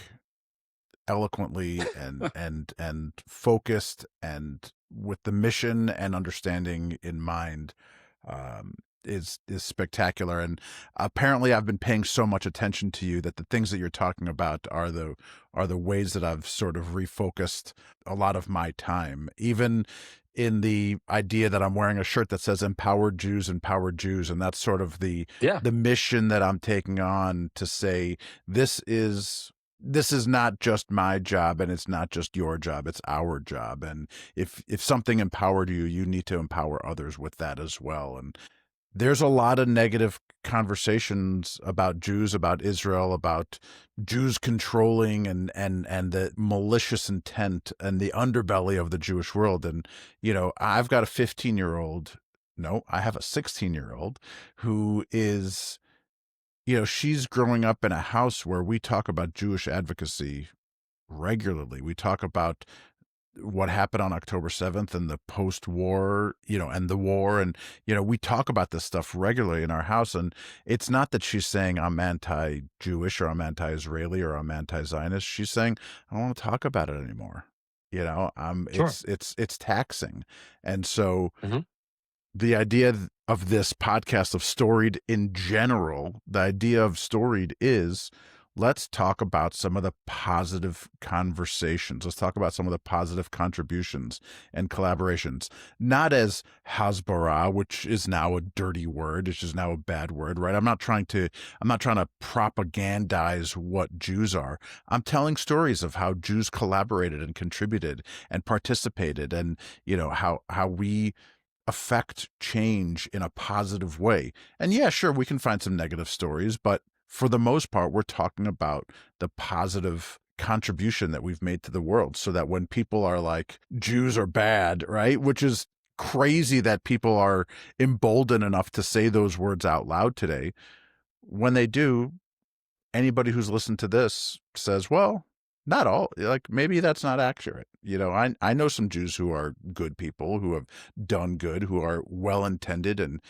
eloquently and focused and with the mission and understanding in mind is spectacular. And apparently I've been paying so much attention to you that the things that you're talking about are the ways that I've sort of refocused a lot of my time, even in the idea that I'm wearing a shirt that says empowered Jews, and that's sort of the mission that I'm taking on, to say this is not just my job, and it's not just your job, it's our job. And if something empowered you, you need to empower others with that as well. And there's a lot of negative conversations about Jews, about Israel, about Jews controlling and the malicious intent and the underbelly of the Jewish world. And, I've got a 15-year-old, no, I have a 16-year-old who is, she's growing up in a house where we talk about Jewish advocacy regularly. We talk about what happened on October 7th and the post-war, and the war. And, we talk about this stuff regularly in our house. And it's not that she's saying I'm anti-Jewish or I'm anti-Israeli or I'm anti-Zionist. She's saying, I don't want to talk about it anymore. Sure. It's taxing. And so the idea of this podcast of Storied in general, the idea of Storied is, let's talk about some of the positive conversations. Let's talk about some of the positive contributions and collaborations, not as hasbara, which is now a dirty word. It's just now a bad word, right? I'm not trying to propagandize what Jews are. I'm telling stories of how Jews collaborated and contributed and participated, and, how we affect change in a positive way. And yeah, sure, we can find some negative stories, but for the most part, we're talking about the positive contribution that we've made to the world, so that when people are like, Jews are bad, right? Which is crazy that people are emboldened enough to say those words out loud today. When they do, anybody who's listened to this says, well, not all, like, maybe that's not accurate. I know some Jews who are good people, who have done good, who are well-intended and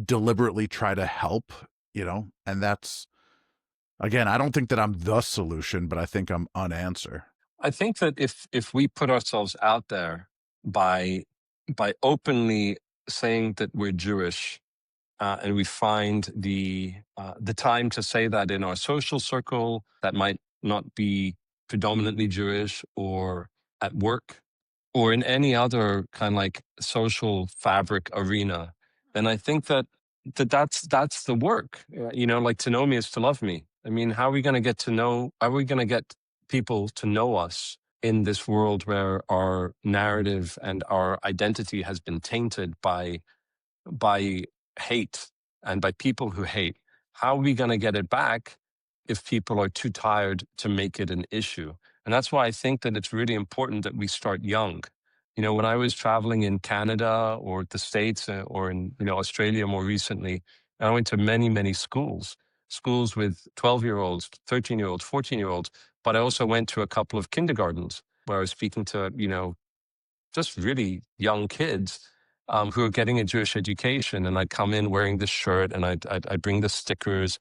deliberately try to help, and that's, again, I don't think that I'm the solution, but I think I'm an answer. I think that if we put ourselves out there by openly saying that we're Jewish, and we find the time to say that in our social circle that might not be predominantly Jewish, or at work, or in any other kind of like social fabric arena, then I think that's the work. Like to know me is to love me. I mean, how are we going to get to know? How are we going to get people to know us in this world where our narrative and our identity has been tainted by hate and by people who hate? How are we going to get it back if people are too tired to make it an issue? And that's why I think that it's really important that we start young. When I was traveling in Canada or the States, or in Australia more recently, I went to many, many schools with 12-year-olds, 13-year-olds, 14-year-olds, but I also went to a couple of kindergartens where I was speaking to, just really young kids who are getting a Jewish education. And I'd come in wearing this shirt, and I'd bring the stickers.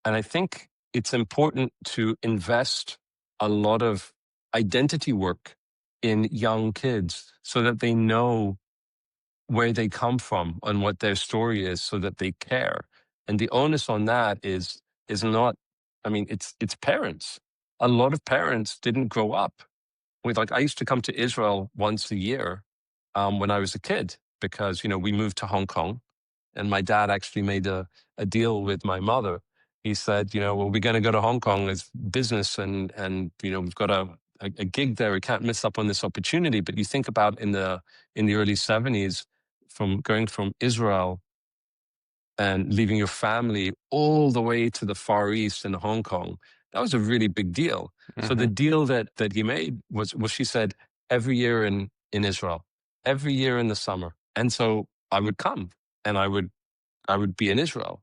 And I think it's important to invest a lot of identity work in young kids so that they know where they come from and what their story is, so that they care. And the onus on that is not, it's parents. A lot of parents didn't grow up with, like, I used to come to Israel once a year when I was a kid, because, we moved to Hong Kong, and my dad actually made a deal with my mother. He said, well, we're going to go to Hong Kong as business, and we've got a gig there. We can't miss up on this opportunity. But you think about in the early 70s, from going from Israel and leaving your family all the way to the Far East in Hong Kong, that was a really big deal. Mm-hmm. So the deal that he made was she said, every year in Israel, every year in the summer. And so I would come, and I would be in Israel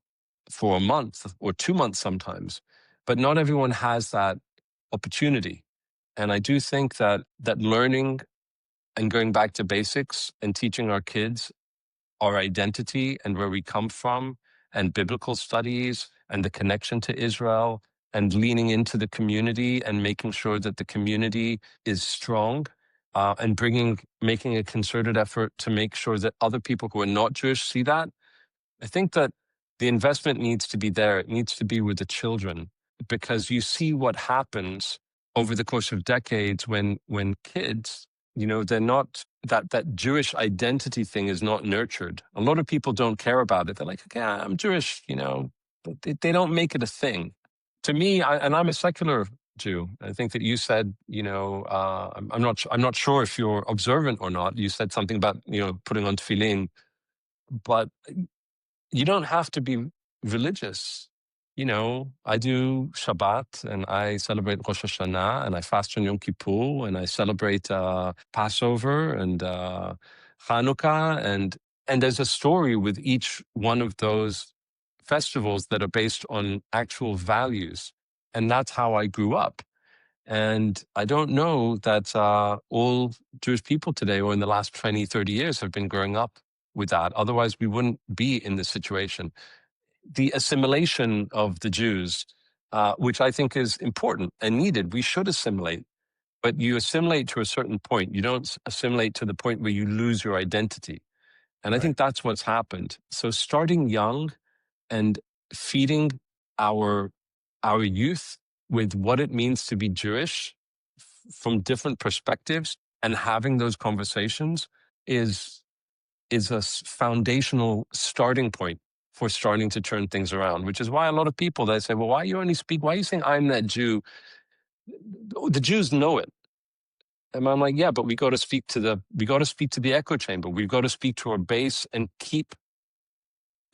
for a month or 2 months sometimes. But not everyone has that opportunity. And I do think that learning and going back to basics and teaching our kids our identity and where we come from, and biblical studies and the connection to Israel, and leaning into the community and making sure that the community is strong, and making a concerted effort to make sure that other people who are not Jewish see that. I think that the investment needs to be there. It needs to be with the children, because you see what happens over the course of decades when kids, they're not, that Jewish identity thing is not nurtured. A lot of people don't care about it. They're like, okay, I'm Jewish, but they don't make it a thing. To me, and I'm a secular Jew. I think that you said, I'm not sure if you're observant or not. You said something about, putting on tefillin, but you don't have to be religious. I do Shabbat, and I celebrate Rosh Hashanah, and I fast on Yom Kippur, and I celebrate Passover and Hanukkah. And there's a story with each one of those festivals that are based on actual values. And that's how I grew up. And I don't know that all Jewish people today, or in the last 20, 30 years, have been growing up with that. Otherwise, we wouldn't be in this situation. The assimilation of the Jews, which I think is important and needed, we should assimilate. But you assimilate to a certain point. You don't assimilate to the point where you lose your identity. And I think that's what's happened. So starting young and feeding our youth with what it means to be Jewish from different perspectives, and having those conversations is a foundational starting point for starting to turn things around, which is why a lot of people, they say, well, why are you saying I'm that Jew? The Jews know it. And I'm like, yeah, but we got to speak to the echo chamber. We've got to speak to our base and keep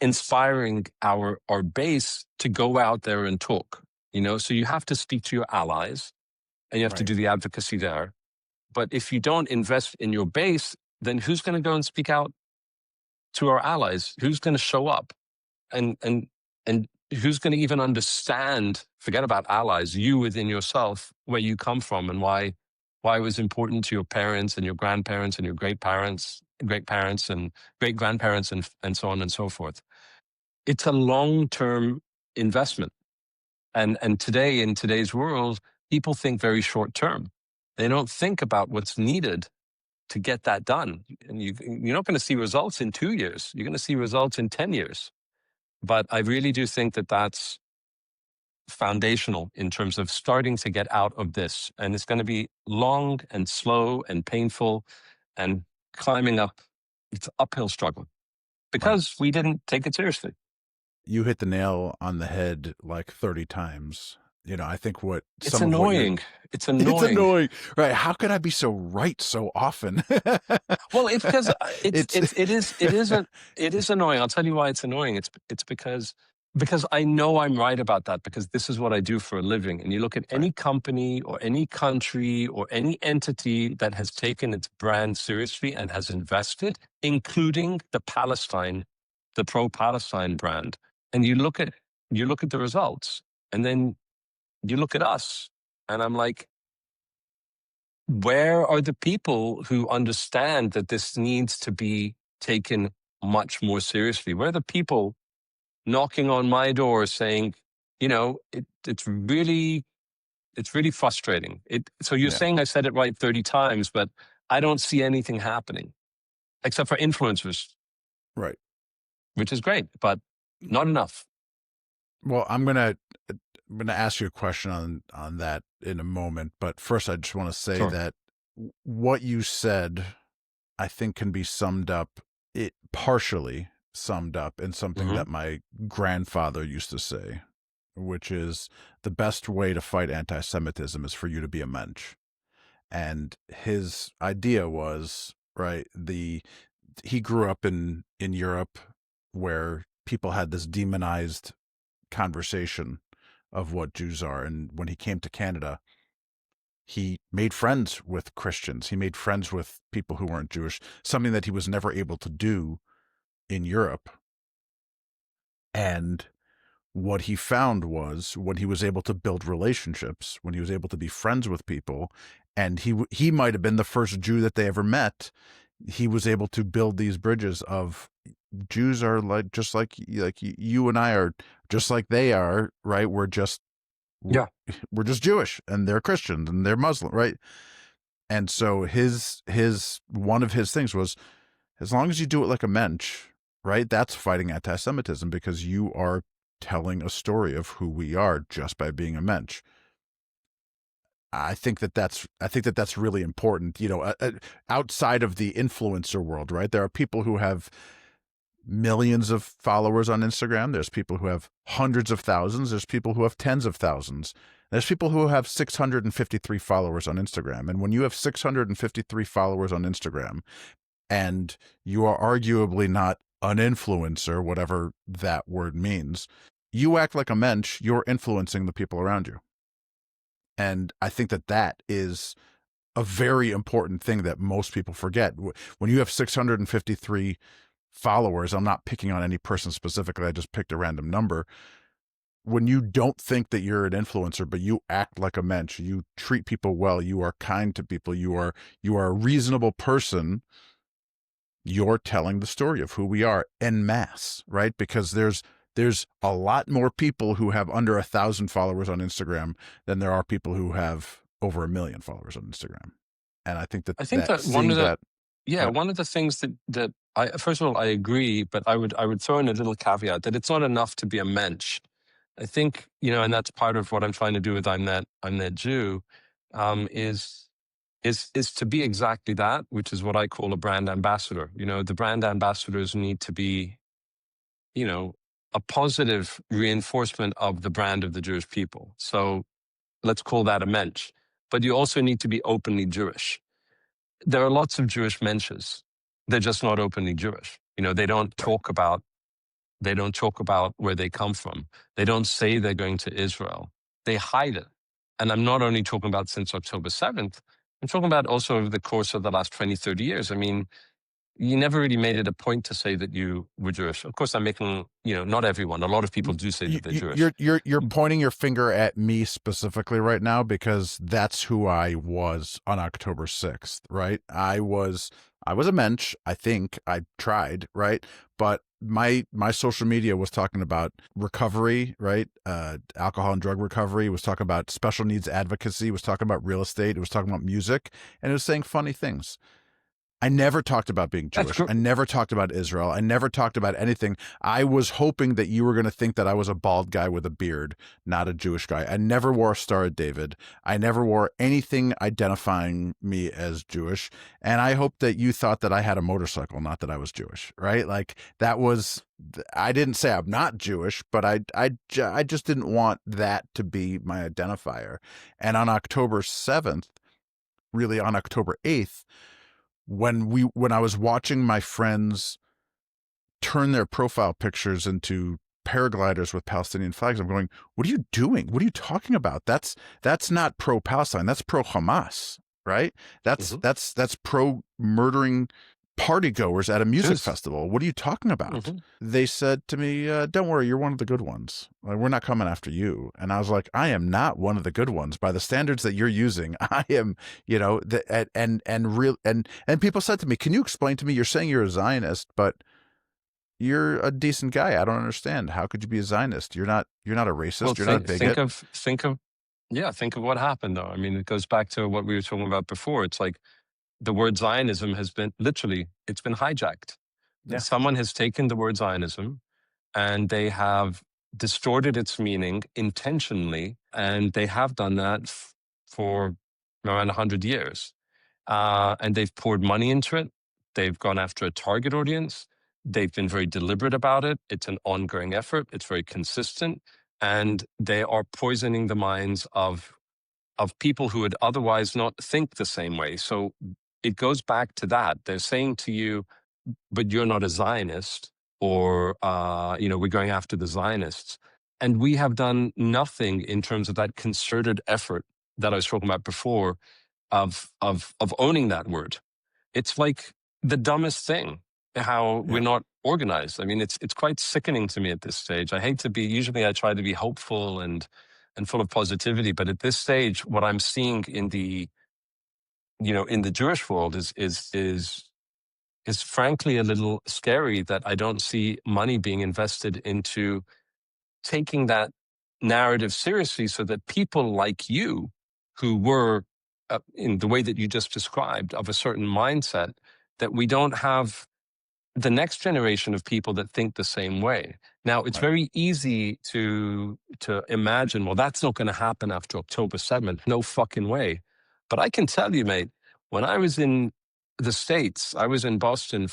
inspiring our base to go out there and talk. So you have to speak to your allies, and you have to do the advocacy there. But if you don't invest in your base, then who's going to go and speak out to our allies? Who's going to show up? And who's going to even understand, forget about allies, you within yourself, where you come from, and why it was important to your parents and your grandparents and your great parents and great grandparents and so on and so forth. It's a long-term investment. And today, in today's world, people think very short term. They don't think about what's needed to get that done. And you're not going to see results in 2 years. You're going to see results in 10 years. But I really do think that that's foundational in terms of starting to get out of this. And it's going to be long and slow and painful and climbing up. It's an uphill struggle because we didn't take it seriously. You hit the nail on the head like 30 times. You know, I think it's annoying. It's annoying, right? How could I be so right so often? Well, it's because it is annoying. I'll tell you why it's annoying. It's because I know I'm right about that, because this is what I do for a living. And you look at any company or any country or any entity that has taken its brand seriously and has invested, including the pro-Palestine brand, and you look at the results, and then you look at us, and I'm like, where are the people who understand that this needs to be taken much more seriously? Where are the people knocking on my door saying, you know, it's really frustrating. So you're saying I said it right 30 times, but I don't see anything happening except for influencers. Right. Which is great, but not enough. Well, I'm gonna ask you a question on that in a moment, but first I just want to say that what you said, I think, can be partially summed up in something that my grandfather used to say, which is the best way to fight anti-Semitism is for you to be a mensch. And his idea was, right, he grew up in Europe where people had this demonized conversation of what Jews are. And when he came to Canada, he made friends with Christians. He made friends with people who weren't Jewish, something that he was never able to do in Europe. And what he found was, when he was able to build relationships, when he was able to be friends with people, and he might have been the first Jew that they ever met, he was able to build these bridges of Jews are just like you and I are, just like they are, right? We're just Jewish, and they're Christians and they're Muslim, right? And so one of his things was, as long as you do it like a mensch, right? That's fighting anti-Semitism, because you are telling a story of who we are just by being a mensch. I think that's really important, you know, outside of the influencer world, right? There are people who have millions of followers on Instagram. There's people who have hundreds of thousands. There's people who have tens of thousands. There's people who have 653 followers on Instagram. And when you have 653 followers on Instagram, and you are arguably not an influencer, whatever that word means, you act like a mensch, you're influencing the people around you. And I think that is a very important thing that most people forget. When you have 653 followers, I'm not picking on any person specifically, I just picked a random number. When you don't think that you're an influencer, but you act like a mensch, you treat people well, you are kind to people, you are a reasonable person, you're telling the story of who we are en masse, right? Because there's a lot more people who have under 1,000 followers on Instagram than there are people who have over 1 million followers on Instagram. And I think that one of the things that I, first of all, I agree, but I would throw in a little caveat that it's not enough to be a mensch. I think, you know, and that's part of what I'm trying to do with I'm That Jew, is to be exactly that, which is what I call a brand ambassador. You know, the brand ambassadors need to be, you know, a positive reinforcement of the brand of the Jewish people. So let's call that a mensch. But you also need to be openly Jewish. There are lots of Jewish mensches. They're just not openly Jewish. You know, they don't talk about where they come from. They don't say they're going to Israel. They hide it. And I'm not only talking about since October 7th, I'm talking about also over the course of the last 20, 30 years. I mean, you never really made it a point to say that you were Jewish. Of course, I'm making, you know, not everyone. A lot of people do say that they're Jewish. You're pointing your finger at me specifically right now, because that's who I was on October 6th, right? I was a mensch. I think I tried, right? But my social media was talking about recovery, right? Alcohol and drug recovery. It was talking about special needs advocacy. It was talking about real estate. It was talking about music, and it was saying funny things. I never talked about being That's Jewish. cool. I never talked about Israel. I never talked about anything. I was hoping that you were going to think that I was a bald guy with a beard, not a Jewish guy. I never wore a Star of David. I never wore anything identifying me as Jewish. And I hope that you thought that I had a motorcycle, not that I was Jewish, right? Like that was, I didn't say I'm not Jewish, but I just didn't want that to be my identifier. And on October 7th, really on October 8th, when I was watching my friends turn their profile pictures into paragliders with Palestinian flags, I'm going, what are you doing? What are you talking about? That's not pro-Palestine. That's pro-Hamas, right? That's pro-murdering party goers at a music festival. What are you talking about? They said to me, don't worry, you're one of the good ones. Like, we're not coming after you. And I was like, I am not one of the good ones by the standards that you're using. I am, you know, and people said to me, can you explain to me, you're saying you're a Zionist, but you're a decent guy. I don't understand. How could you be a Zionist? You're not a racist. Well, you're not a bigot. Think of what happened though. I mean, it goes back to what we were talking about before. It's like the word Zionism has been it's been hijacked. Yeah. Someone has taken the word Zionism and they have distorted its meaning intentionally. And they have done that for around 100 years. And they've poured money into it. They've gone after a target audience. They've been very deliberate about it. It's an ongoing effort. It's very consistent. And they are poisoning the minds of people who would otherwise not think the same way. So it goes back to that. They're saying to you, but you're not a Zionist, or, we're going after the Zionists. And we have done nothing in terms of that concerted effort that I was talking about before of owning that word. It's like the dumbest thing, how we're not organized. I mean, it's quite sickening to me at this stage. I hate to be, usually I try to be hopeful and full of positivity, but at this stage, what I'm seeing in the Jewish world is frankly a little scary, that I don't see money being invested into taking that narrative seriously, so that people like you, who were in the way that you just described, of a certain mindset, that we don't have the next generation of people that think the same way. Now, it's very easy to imagine, well, that's not going to happen after October 7th. No fucking way. But I can tell you, mate, when I was in the States, I was in Boston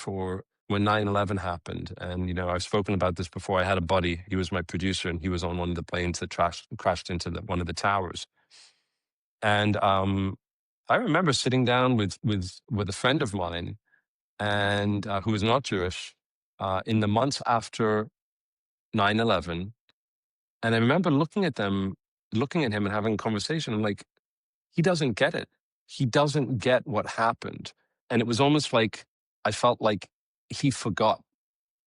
when 9/11 happened. And, I've spoken about this before. I had a buddy, he was my producer, and he was on one of the planes that crashed into one of the towers. And I remember sitting down with a friend of mine, and who was not Jewish, in the months after 9/11. And I remember looking at him and having a conversation. I'm like, he doesn't get it. He doesn't get what happened. And it was almost like I felt like he forgot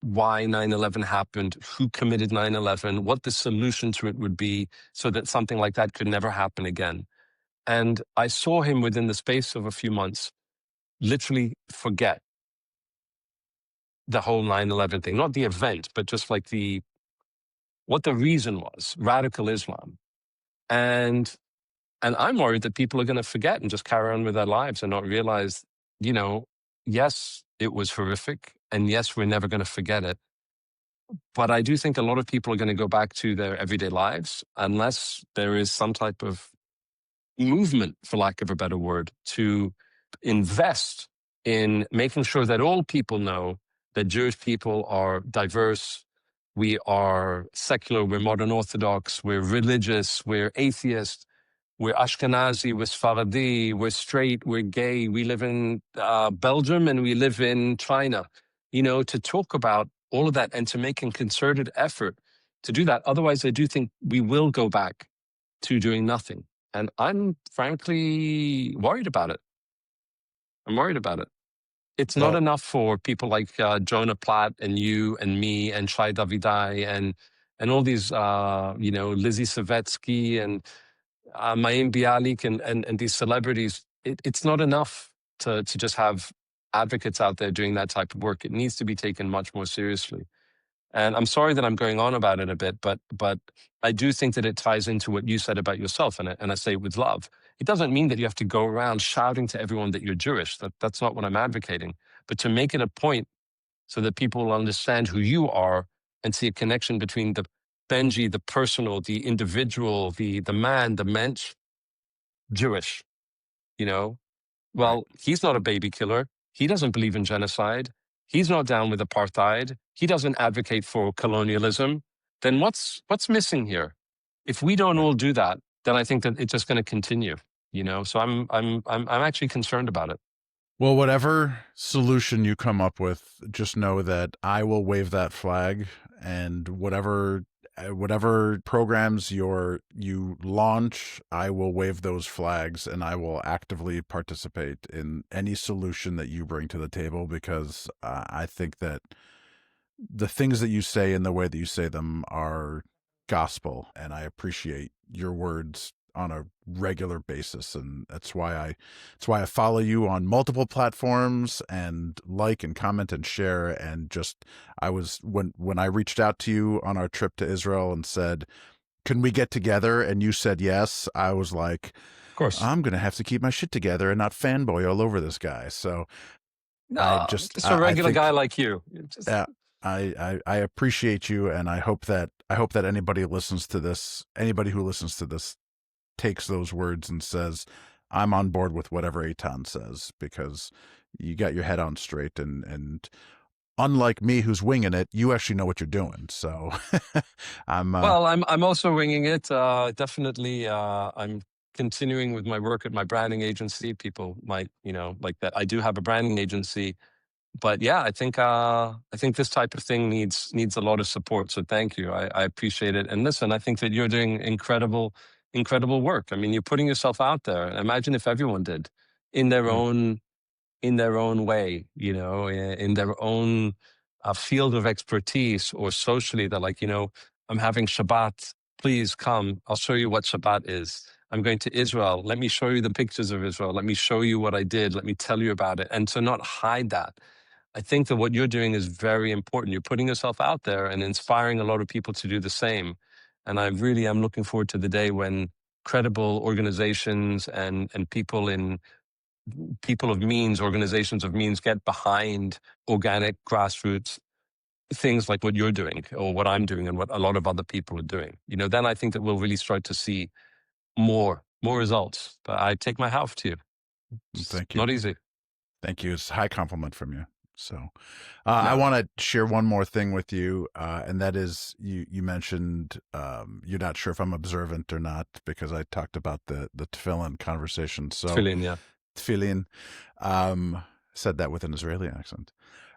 why 9/11 happened, who committed 9/11, what the solution to it would be, so that something like that could never happen again. And I saw him within the space of a few months literally forget the whole 9/11 thing, not the event, but just like what the reason was, radical Islam. And I'm worried that people are going to forget and just carry on with their lives and not realize, yes, it was horrific. And yes, we're never going to forget it. But I do think a lot of people are going to go back to their everyday lives, unless there is some type of movement, for lack of a better word, to invest in making sure that all people know that Jewish people are diverse. We are secular, we're modern Orthodox, we're religious, we're atheist, we're Ashkenazi, we're Sephardi, we're straight, we're gay. We live in Belgium and we live in China. To talk about all of that and to make a concerted effort to do that. Otherwise, I do think we will go back to doing nothing. And I'm frankly worried about it. I'm worried about it. It's not enough for people like Jonah Platt and you and me and Shai Davidai and all these, Lizzie Savetsky and Mayim Bialik and these celebrities. It's not enough to just have advocates out there doing that type of work. It needs to be taken much more seriously. And I'm sorry that I'm going on about it a bit, but I do think that it ties into what you said about yourself, and I say it with love. It doesn't mean that you have to go around shouting to everyone that you're Jewish. That's not what I'm advocating. But to make it a point so that people will understand who you are and see a connection between the Benji, the personal, the individual, the man, the mensch, Jewish, you know? Right. Well, he's not a baby killer. He doesn't believe in genocide. He's not down with apartheid. He doesn't advocate for colonialism. Then what's missing here? If we don't Right. all do that, then I think that it's just going to continue, you know? So I'm actually concerned about it. Well, whatever solution you come up with, just know that I will wave that flag, and whatever programs you launch, I will wave those flags, and I will actively participate in any solution that you bring to the table, because I think that the things that you say and the way that you say them are gospel, and I appreciate your words on a regular basis, and that's why I follow you on multiple platforms and like and comment and share. And just I was when I reached out to you on our trip to Israel and said, can we get together, and you said yes, I was like, Of course. I'm gonna have to keep my shit together and not fanboy all over this guy. So No, just a regular guy like you. Just... I appreciate you, and I hope that anybody who listens to this takes those words and says, I'm on board with whatever Eitan says, because you got your head on straight, and unlike me who's winging it, you actually know what you're doing. So I'm also winging it. Definitely. I'm continuing with my work at my branding agency. People might, like that. I do have a branding agency. But yeah, I think this type of thing needs a lot of support. So thank you. I appreciate it. And listen, I think that you're doing incredible work. I mean, you're putting yourself out there. Imagine if everyone did in their own way, in their own field of expertise, or socially. They're like, I'm having Shabbat. Please come. I'll show you what Shabbat is. I'm going to Israel. Let me show you the pictures of Israel. Let me show you what I did. Let me tell you about it. And to not hide that. I think that what you're doing is very important. You're putting yourself out there and inspiring a lot of people to do the same. And I really am looking forward to the day when credible organizations and organizations of means get behind organic grassroots things like what you're doing or what I'm doing and what a lot of other people are doing. Then I think that we'll really start to see more results. But I take my hat off to you. Thank you. Not easy. Thank you. It's a high compliment from you. So I want to share one more thing with you, and that is you mentioned you're not sure if I'm observant or not, because I talked about the tefillin conversation. So Tefillin, yeah. Tefillin, said that with an Israeli accent.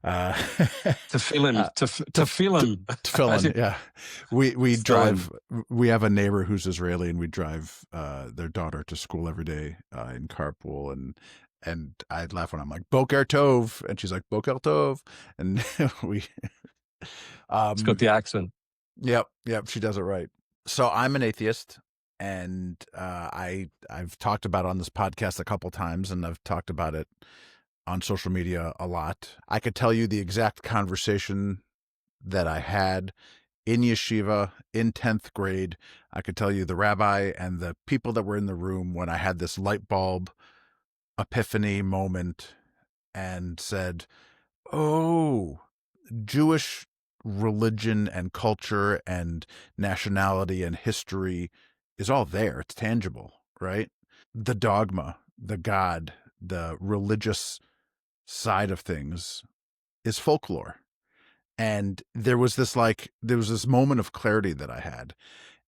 Tefillin, yeah. We drive. We have a neighbor who's Israeli, and we drive their daughter to school every day in carpool, and I'd laugh when I'm like, Boker Tov. And she's like, Boker Tov. And we... it's got the accent. Yep. She does it right. So I'm an atheist, and I've talked about it on this podcast a couple times, and I've talked about it on social media a lot. I could tell you the exact conversation that I had in yeshiva in 10th grade. I could tell you the rabbi and the people that were in the room when I had this light bulb epiphany moment and said, oh, Jewish religion and culture and nationality and history is all there. It's tangible, right? The dogma, the God, the religious side of things is folklore. And there was this moment of clarity that I had.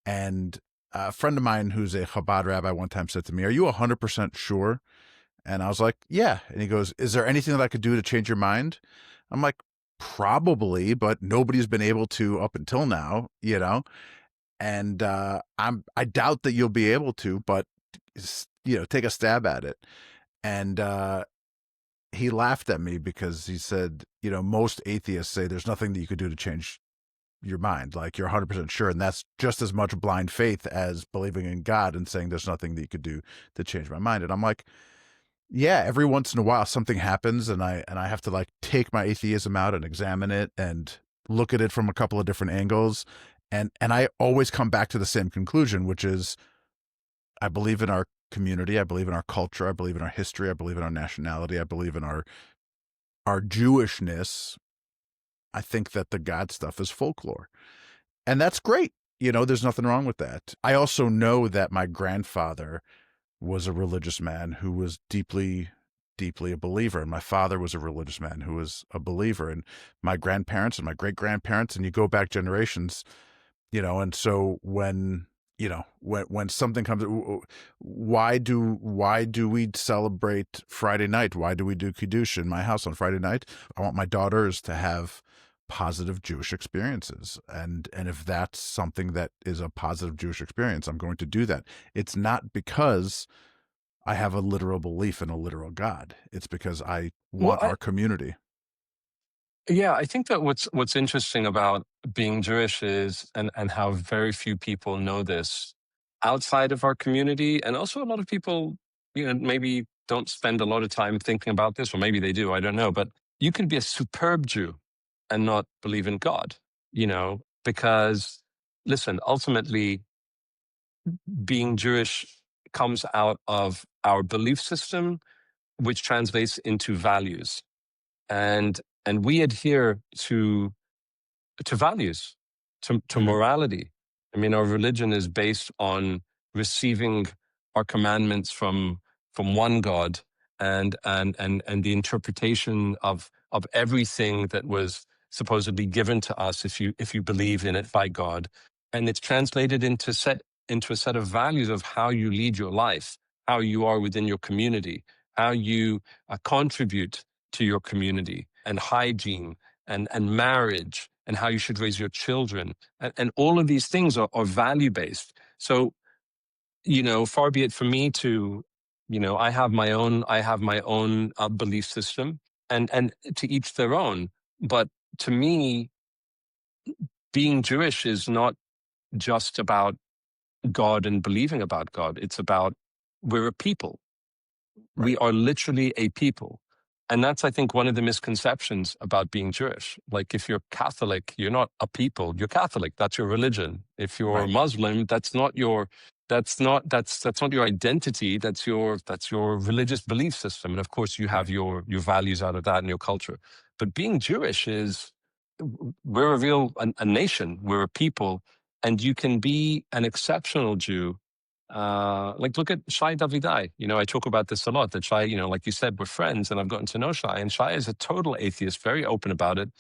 And a friend of mine who's a Chabad rabbi one time said to me, are you 100% sure? And I was like, yeah. And he goes, is there anything that I could do to change your mind? I'm like, probably, but nobody's been able to up until now, and I doubt that you'll be able to, but take a stab at it. And he laughed at me because he said, most atheists say there's nothing that you could do to change your mind. Like, you're 100% sure. And that's just as much blind faith as believing in God and saying there's nothing that you could do to change my mind. And I'm like, yeah, every once in a while something happens, and I have to take my atheism out and examine it and look at it from a couple of different angles. And I always come back to the same conclusion, which is I believe in our community. I believe in our culture. I believe in our history. I believe in our nationality. I believe in our Jewishness. I think that the God stuff is folklore. And that's great. You know, there's nothing wrong with that. I also know that my grandfather was a religious man who was deeply, deeply a believer. And my father was a religious man who was a believer. And my grandparents and my great-grandparents, and you go back generations, you know, and so when, you know, when something comes, why do we celebrate Friday night? Why do we do Kiddush in my house on Friday night? I want my daughters to have positive Jewish experiences. And if that's something that is a positive Jewish experience, I'm going to do that. It's not because I have a literal belief in a literal God. It's because I want our community. Yeah, I think that what's interesting about being Jewish is, and how very few people know this outside of our community, and also a lot of people, you know, maybe don't spend a lot of time thinking about this, or maybe they do, I don't know. But you can be a superb Jew and not believe in God, you know, because listen, ultimately, being Jewish comes out of our belief system, which translates into values, and we adhere to values, to morality. I mean, our religion is based on receiving our commandments from one God, and the interpretation of everything that was supposedly given to us, if you believe in it, by God, and it's translated into a set of values of how you lead your life, how you are within your community, how you contribute to your community, and hygiene, and marriage, and how you should raise your children. And all of these things are value-based. So, you know, far be it from me to, you know, I have my own belief system, and to each their own. But to me, being Jewish is not just about God and believing about God. It's about, we're a people. Right. We are literally a people. And that's, I think, one of the misconceptions about being Jewish. Like, if you're Catholic, you're not a people. You're Catholic. That's your religion. If you're Muslim, that's not your your identity. That's your religious belief system. And of course, you have your values out of that and your culture. But being Jewish is, we're a nation. We're a people, and you can be an exceptional Jew. Like, look at Shai Davidai. You know, I talk about this a lot, that Shai, you know, like you said, we're friends, and I've gotten to know Shai, and Shai is a total atheist, very open about it.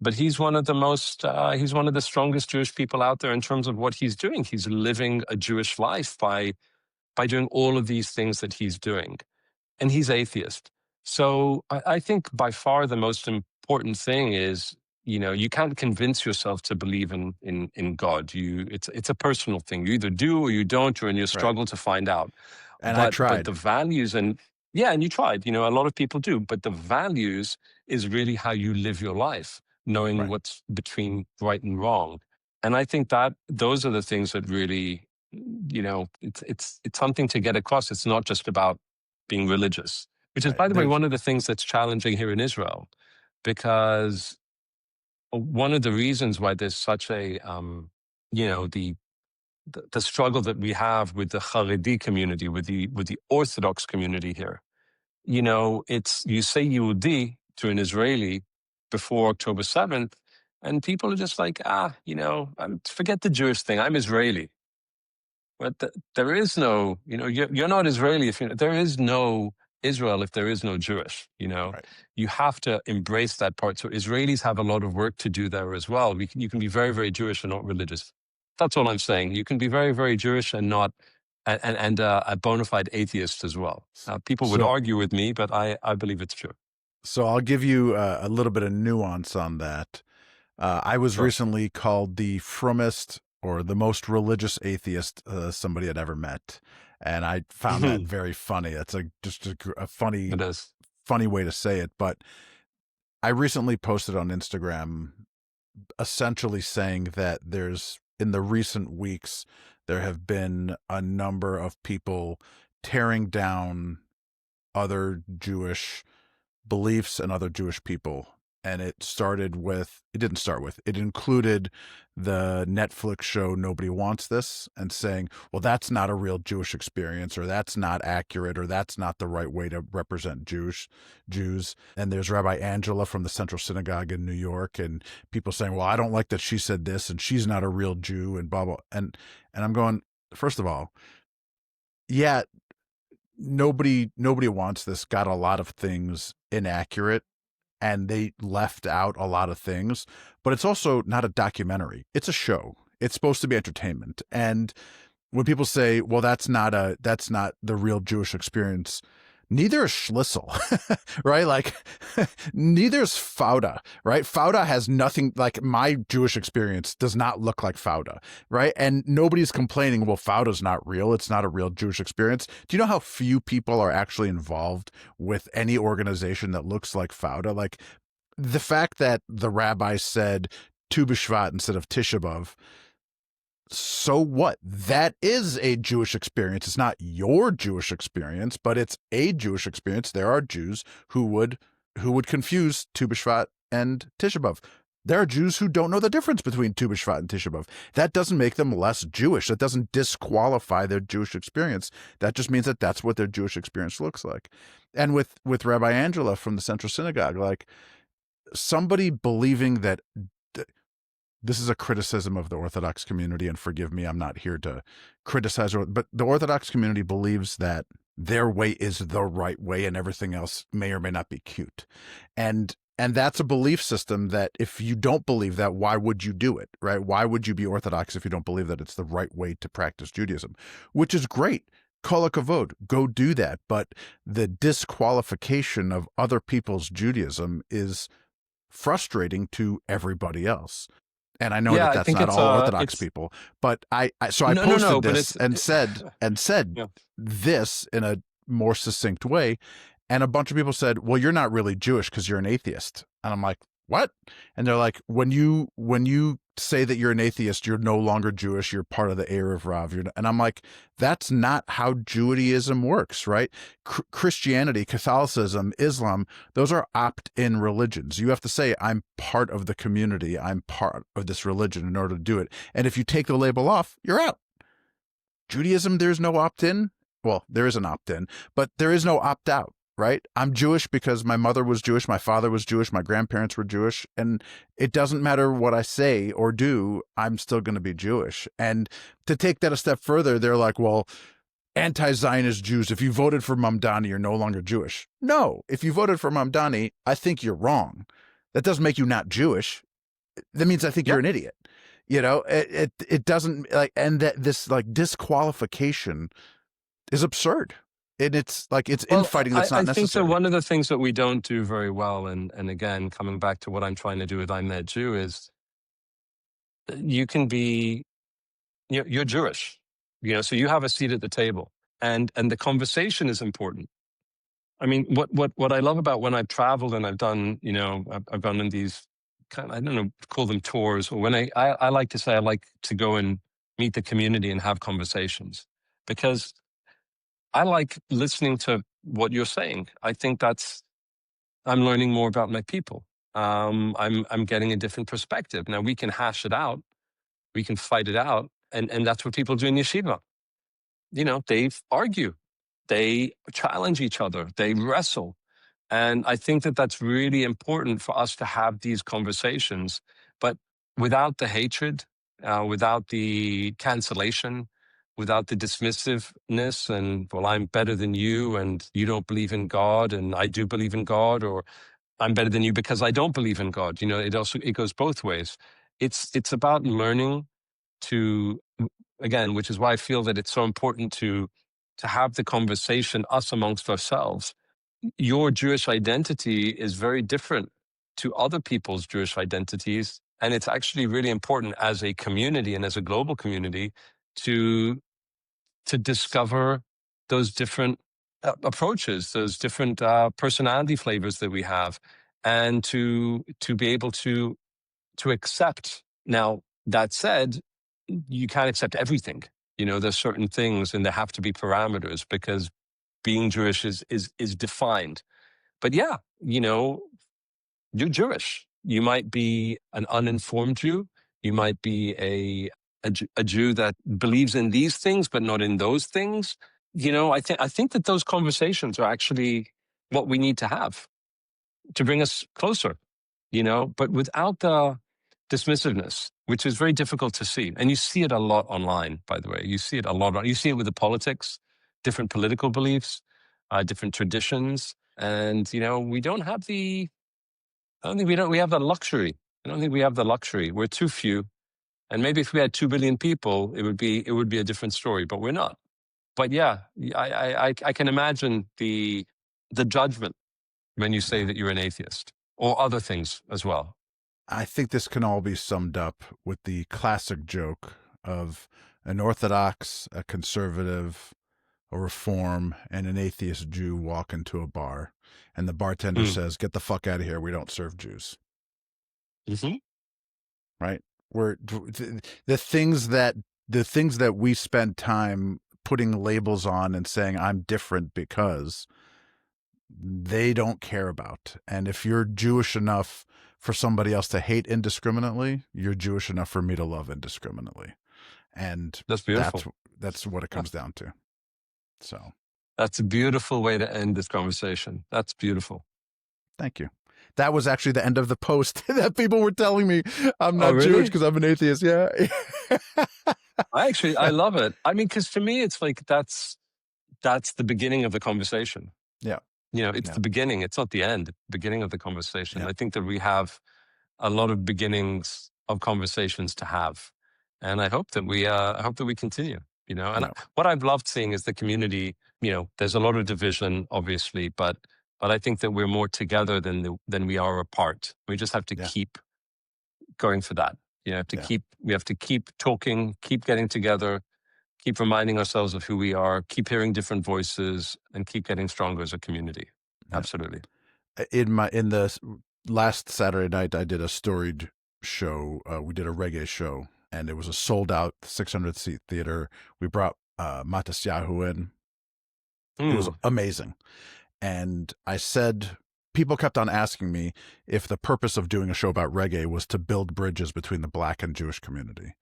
But he's one of the strongest Jewish people out there in terms of what he's doing. He's living a Jewish life by doing all of these things that he's doing. And he's atheist. So I think by far the most important thing is, you know, you can't convince yourself to believe in God. It's a personal thing. You either do or you don't, or in your struggle to find out. And I tried. But the values, and you tried. You know, a lot of people do. But the values is really how you live your life, knowing what's between right and wrong. And I think that those are the things that really, you know, it's something to get across. It's not just about being religious, which is, by the way, one of the things that's challenging here in Israel, because one of the reasons why there's such a, you know, the struggle that we have with the Haredi community, with the Orthodox community here. You know, it's, you say Yehudi to an Israeli before October 7th, and people are just like, you know, forget the Jewish thing. I'm Israeli. But there is no, you know, you're not Israeli if there is no Israel if there is no Jewish. You know, you have to embrace that part. So Israelis have a lot of work to do there as well. You can be very, very Jewish and not religious. That's all I'm saying. You can be very, very Jewish and not, and a bona fide atheist as well. People would argue with me, but I believe it's true. So I'll give you a little bit of nuance on that. I was recently called the frommest, or the most religious atheist somebody had ever met, and I found that very funny. It's just a funny, funny way to say it. But I recently posted on Instagram, essentially saying that in the recent weeks, there have been a number of people tearing down other Jewish beliefs and other Jewish people. and it included the Netflix show Nobody Wants This, and saying, well, that's not a real Jewish experience, or that's not accurate, or that's not the right way to represent Jews. And there's Rabbi Angela from the Central Synagogue in New York, and people saying, well, I don't like that she said this, and she's not a real Jew, and blah, blah. And I'm going, first of all, yeah, nobody wants this got a lot of things inaccurate, and they left out a lot of things, but it's also not a documentary. It's a show. It's supposed to be entertainment. And when people say, well, that's not the real Jewish experience, neither is Schlissel, right? Like, neither is Fauda, right? Fauda has nothing, like, my Jewish experience does not look like Fauda, right? And nobody's complaining, well, Fauda's not real. It's not a real Jewish experience. Do you know how few people are actually involved with any organization that looks like Fauda? Like, the fact that the rabbi said Tu B'Shvat instead of Tisha B'Av, so what? That is a Jewish experience. It's not your Jewish experience, but it's a Jewish experience. There are Jews who would confuse Tu B'Shvat and Tisha B'Av. There are Jews who don't know the difference between Tu B'Shvat and Tisha B'Av. That doesn't make them less Jewish. That doesn't disqualify their Jewish experience. That just means that that's what their Jewish experience looks like. And with Rabbi Angela from the Central Synagogue, like, somebody believing that this is a criticism of the Orthodox community, and forgive me, I'm not here to criticize, but the Orthodox community believes that their way is the right way and everything else may or may not be cute. And that's a belief system that if you don't believe that, why would you do it, right? Why would you be Orthodox if you don't believe that it's the right way to practice Judaism? Which is great. Kol hakavod, go do that. But the disqualification of other people's Judaism is frustrating to everybody else. And I know Yeah, that I that's think not it's, all Orthodox it's people, but I no, posted but this and said yeah. this in a more succinct way, and a bunch of people said, "Well, you're not really Jewish because you're an atheist." And I'm like, "What?" And they're like, "When you say that you're an atheist, you're no longer Jewish. You're part of the Erev Rav." And I'm like, "That's not how Judaism works, right? Christianity, Catholicism, Islam, those are opt-in religions. You have to say, I'm part of the community. I'm part of this religion in order to do it. And if you take the label off, you're out. Judaism, there's no opt-in. Well, there is an opt-in, but there is no opt-out. Right? I'm Jewish because my mother was Jewish, my father was Jewish, my grandparents were Jewish, and it doesn't matter what I say or do, I'm still going to be Jewish. And to take that a step further, they're like, well, anti-Zionist Jews, if you voted for Mamdani, you're no longer Jewish. No, if you voted for Mamdani, I think you're wrong. That doesn't make you not Jewish. That means I think you're an idiot. You know, it doesn't, like, and that this, like, disqualification is absurd. And it's like, it's infighting that's not I think necessary. that one of the things that we don't do very well, and again, coming back to what I'm trying to do with I'm That Jew, is you can be, you're Jewish, so you have a seat at the table, and the conversation is important. I mean, what I love about when I've traveled and I've done, I've gone on these kind of, I don't know, call them tours, or when I like to say I like to go and meet the community and have conversations, because I like listening to what you're saying. I think I'm learning more about my people. I'm getting a different perspective. Now we can hash it out, we can fight it out, and that's what people do in yeshiva. They argue, they challenge each other, they wrestle, and I think that that's really important for us to have these conversations, but without the hatred, without the cancellation, without the dismissiveness and, well, I'm better than you and you don't believe in God and I do believe in God, or I'm better than you because I don't believe in God. It goes both ways. It's about learning to, again, which is why I feel that it's so important to have the conversation, us amongst ourselves. Your Jewish identity is very different to other people's Jewish identities. And it's actually really important as a community and as a global community to discover those different approaches, those different personality flavors that we have, and to be able to accept. Now, that said, you can't accept everything. There's certain things, and there have to be parameters, because being Jewish is defined. But yeah, you're Jewish. You might be an uninformed Jew. You might be a Jew that believes in these things, but not in those things. I think that those conversations are actually what we need to have to bring us closer, but without the dismissiveness, which is very difficult to see. And you see it a lot online, by the way. You see it a lot. You see it with the politics, different political beliefs, different traditions. And, we don't have I don't think we have the luxury. I don't think we have the luxury. We're too few. And maybe if we had 2 billion people, it would be a different story, but we're not. But yeah, I can imagine the judgment when you say that you're an atheist or other things as well. I think this can all be summed up with the classic joke of an Orthodox, a conservative, a Reform, and an atheist Jew walk into a bar, and the bartender says, "Get the fuck out of here. We don't serve Jews." Mm-hmm. Right? The things that we spend time putting labels on and saying I'm different because they don't care about. And if you're Jewish enough for somebody else to hate indiscriminately, you're Jewish enough for me to love indiscriminately. And that's beautiful. That's what it comes down to. So that's a beautiful way to end this conversation. That's beautiful. Thank you. That was actually the end of the post that people were telling me I'm not really? Jewish because I'm an atheist. Yeah. I love it. I mean, because to me, it's like that's the beginning of the conversation. Yeah. It's the beginning. It's not the end. Beginning of the conversation. Yeah. I think that we have a lot of beginnings of conversations to have, and I hope that we continue. And what I've loved seeing is the community. There's a lot of division, obviously, but I think that we're more together than we are apart. We just have to keep going for that. We have to keep talking, keep getting together, keep reminding ourselves of who we are, keep hearing different voices, and keep getting stronger as a community. Yeah. Absolutely. In the last Saturday night, I did a Storied show. We did a reggae show, and it was a sold out 600 seat theater. We brought Matisyahu in. It was amazing. And I said, people kept on asking me if the purpose of doing a show about reggae was to build bridges between the Black and Jewish community.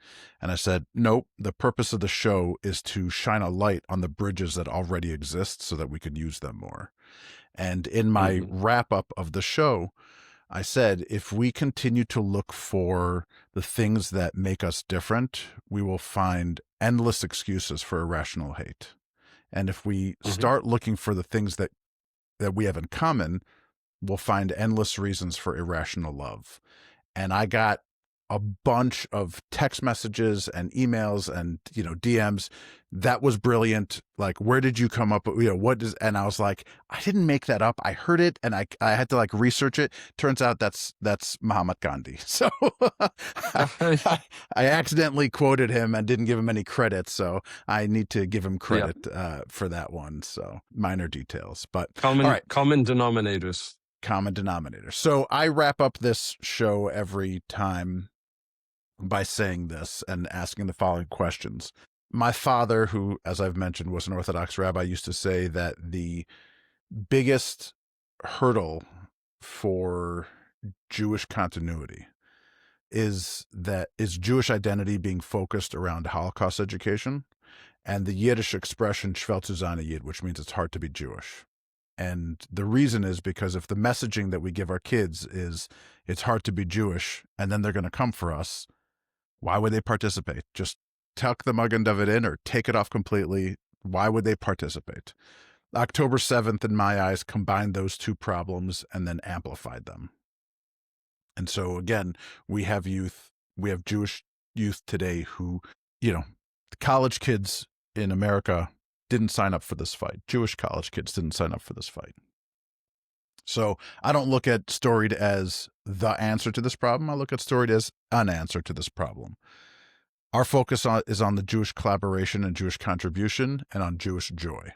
And I said, nope, the purpose of the show is to shine a light on the bridges that already exist so that we could use them more. And in my wrap up of the show, I said, if we continue to look for the things that make us different, we will find endless excuses for irrational hate. And if we start looking for the things that we have in common, we'll find endless reasons for irrational love. And I got a bunch of text messages and emails and, DMs. That was brilliant. Like, where did you come up with, and I was like, I didn't make that up. I heard it and I had to research it. Turns out that's Mahatma Gandhi. So I accidentally quoted him and didn't give him any credit. So I need to give him credit for that one. So minor details, but common denominators. Common denominator. So I wrap up this show every time by saying this and asking the following questions. My father, who, as I've mentioned, was an Orthodox rabbi, used to say that the biggest hurdle for Jewish continuity is Jewish identity being focused around Holocaust education and the Yiddish expression Schwer zu sein Yid, which means it's hard to be Jewish. And the reason is because if the messaging that we give our kids is it's hard to be Jewish and then they're going to come for us, why would they participate? Just tuck the Magen David in or take it off completely. Why would they participate? October 7th, in my eyes, combined those two problems and then amplified them. And so again, we have Jewish youth today who, college kids in America didn't sign up for this fight. Jewish college kids didn't sign up for this fight. So I don't look at Storied as the answer to this problem. I look at Storied as an answer to this problem. Our focus is on the Jewish collaboration and Jewish contribution and on Jewish joy.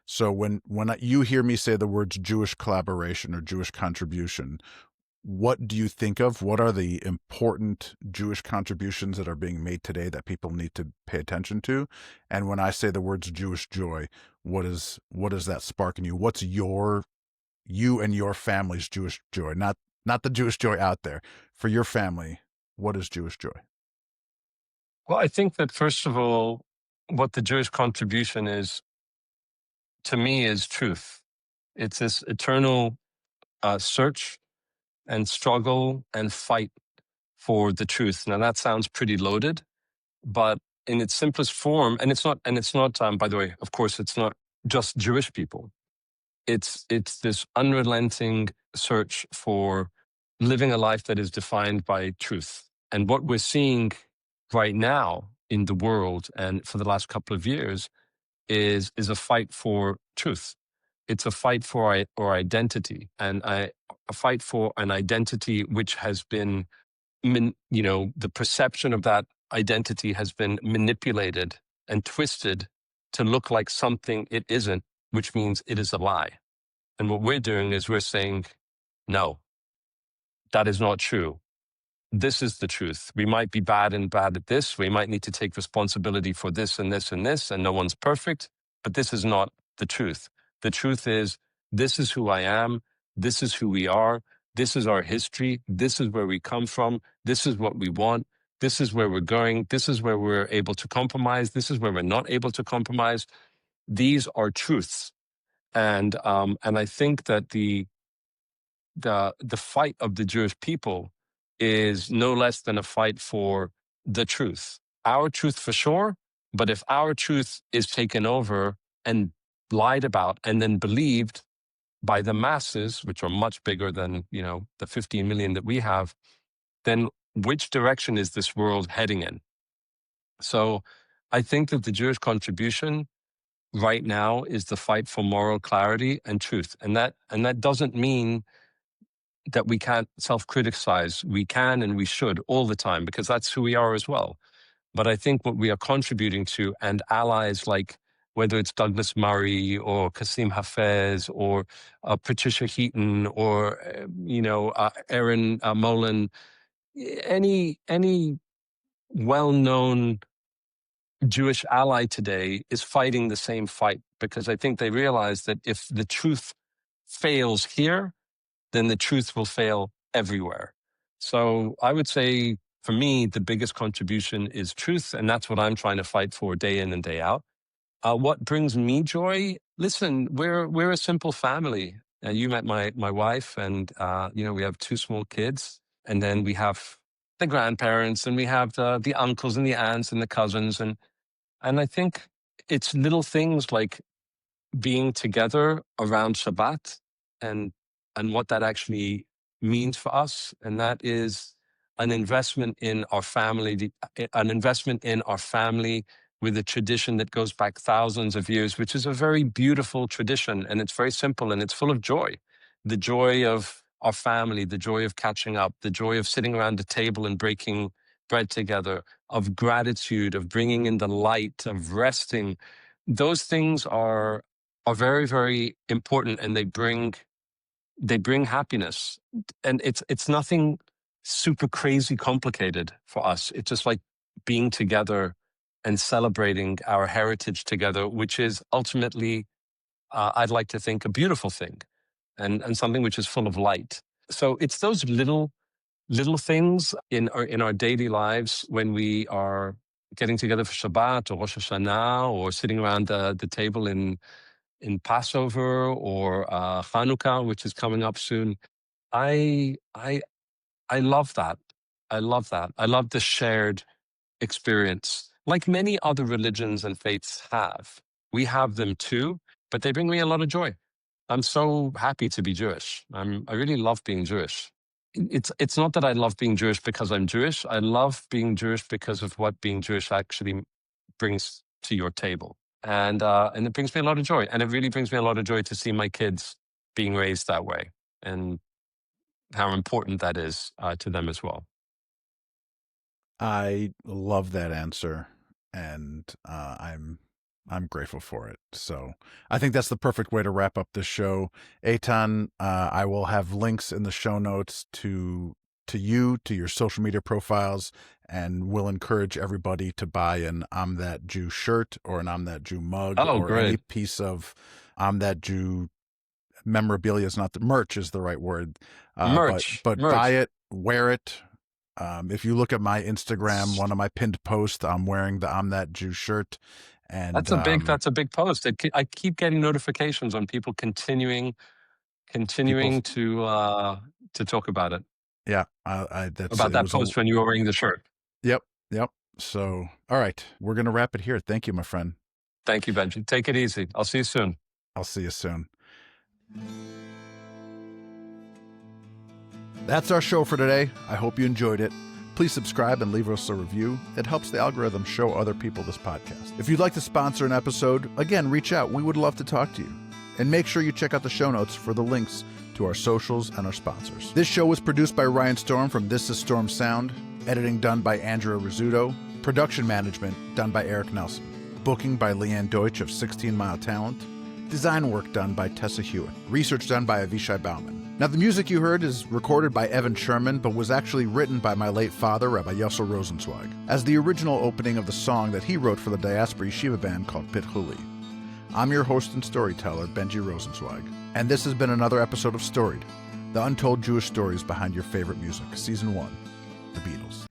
So when you hear me say the words Jewish collaboration or Jewish contribution, what do you think of? What are the important Jewish contributions that are being made today that people need to pay attention to? And when I say the words Jewish joy, what does that spark in you? What's you and your family's Jewish joy? Not not the Jewish joy out there. For your family, what is Jewish joy? Well, I think that first of all, what the Jewish contribution is, to me, is truth. It's this eternal search and struggle and fight for the truth. Now that sounds pretty loaded, but in its simplest form, and it's not, by the way, of course, it's not just Jewish people. It's this unrelenting search for living a life that is defined by truth. And what we're seeing right now in the world and for the last couple of years is a fight for truth. It's a fight for our identity, and a fight for an identity which has been, the perception of that identity has been manipulated and twisted to look like something it isn't, which means it is a lie. And what we're doing is we're saying, no, that is not true. This is the truth. We might be bad at this. We might need to take responsibility for this and this and this, and no one's perfect, but this is not the truth. The truth is, this is who I am. This is who we are. This is our history. This is where we come from. This is what we want. This is where we're going. This is where we're able to compromise. This is where we're not able to compromise. These are truths. And I think that the fight of the Jewish people is no less than a fight for the truth. Our truth for sure, but if our truth is taken over and lied about and then believed by the masses, which are much bigger than, the 15 million that we have, then which direction is this world heading in? So I think that the Jewish contribution right now is the fight for moral clarity and truth. And that doesn't mean that we can't self-criticize. We can and we should all the time, because that's who we are as well. But I think what we are contributing to, and allies like, whether it's Douglas Murray or Kasim Hafez or Patricia Heaton or, Aaron Molan, any well-known Jewish ally today is fighting the same fight, because I think they realize that if the truth fails here, then the truth will fail everywhere. So I would say, for me, the biggest contribution is truth, and that's what I'm trying to fight for day in and day out. What brings me joy? Listen, we're a simple family. You met my wife, and we have 2 small kids, and then we have the grandparents, and we have the uncles and the aunts and the cousins, and I think it's little things like being together around Shabbat and what that actually means for us. And that is an investment in our family, with a tradition that goes back thousands of years, which is a very beautiful tradition. And it's very simple and it's full of joy. The joy of our family, the joy of catching up, the joy of sitting around the table and breaking bread together, of gratitude, of bringing in the light, of resting. Those things are very, very important, and they bring happiness. And it's nothing super crazy complicated for us. It's just like being together and celebrating our heritage together, which is ultimately, I'd like to think, a beautiful thing, and something which is full of light. So it's those little things in our daily lives, when we are getting together for Shabbat or Rosh Hashanah, or sitting around the table in Passover or Hanukkah, which is coming up soon. I love that. I love that. I love the shared experience, like many other religions and faiths have. We have them too, but they bring me a lot of joy. I'm so happy to be Jewish. I really love being Jewish. It's not that I love being Jewish because I'm Jewish. I love being Jewish because of what being Jewish actually brings to your table. And it brings me a lot of joy. And it really brings me a lot of joy to see my kids being raised that way, and how important that is to them as well. I love that answer, and I'm grateful for it. So I think that's the perfect way to wrap up this show. Eitan, I will have links in the show notes to your social media profiles, and will encourage everybody to buy an I'm That Jew shirt or an I'm That Jew mug, or great. any piece of I'm That Jew memorabilia is not the merch is the right word. Merch. But merch. buy it, wear it. If you look at my Instagram, one of my pinned posts, I'm wearing the I'm That Jew shirt. And That's a big post. I keep getting notifications on people continuing to talk about it. Yeah, that's about that post when you were wearing the shirt. Yep. So, all right, we're gonna wrap it here. Thank you, my friend. Thank you, Benji. Take it easy. I'll see you soon. I'll see you soon. That's our show for today. I hope you enjoyed it. Please subscribe and leave us a review. It helps the algorithm show other people this podcast. If you'd like to sponsor an episode, again, reach out. We would love to talk to you. And make sure you check out the show notes for the links to our socials and our sponsors. This show was produced by Ryan Storm from This Is Storm Sound, editing done by Andrea Rizzuto, production management done by Eric Nelson, booking by Leanne Deutsch of 16 Mile Talent, design work done by Tessa Hewitt, research done by Avishai Bauman. Now, the music you heard is recorded by Evan Sherman, but was actually written by my late father, Rabbi Yosil Rosenzweig, as the original opening of the song that he wrote for the diaspora Yeshiva band called Pitchu Li. I'm your host and storyteller, Benji Rosenzweig, and this has been another episode of Storied, the untold Jewish stories behind your favorite music, Season 1, The Beatles.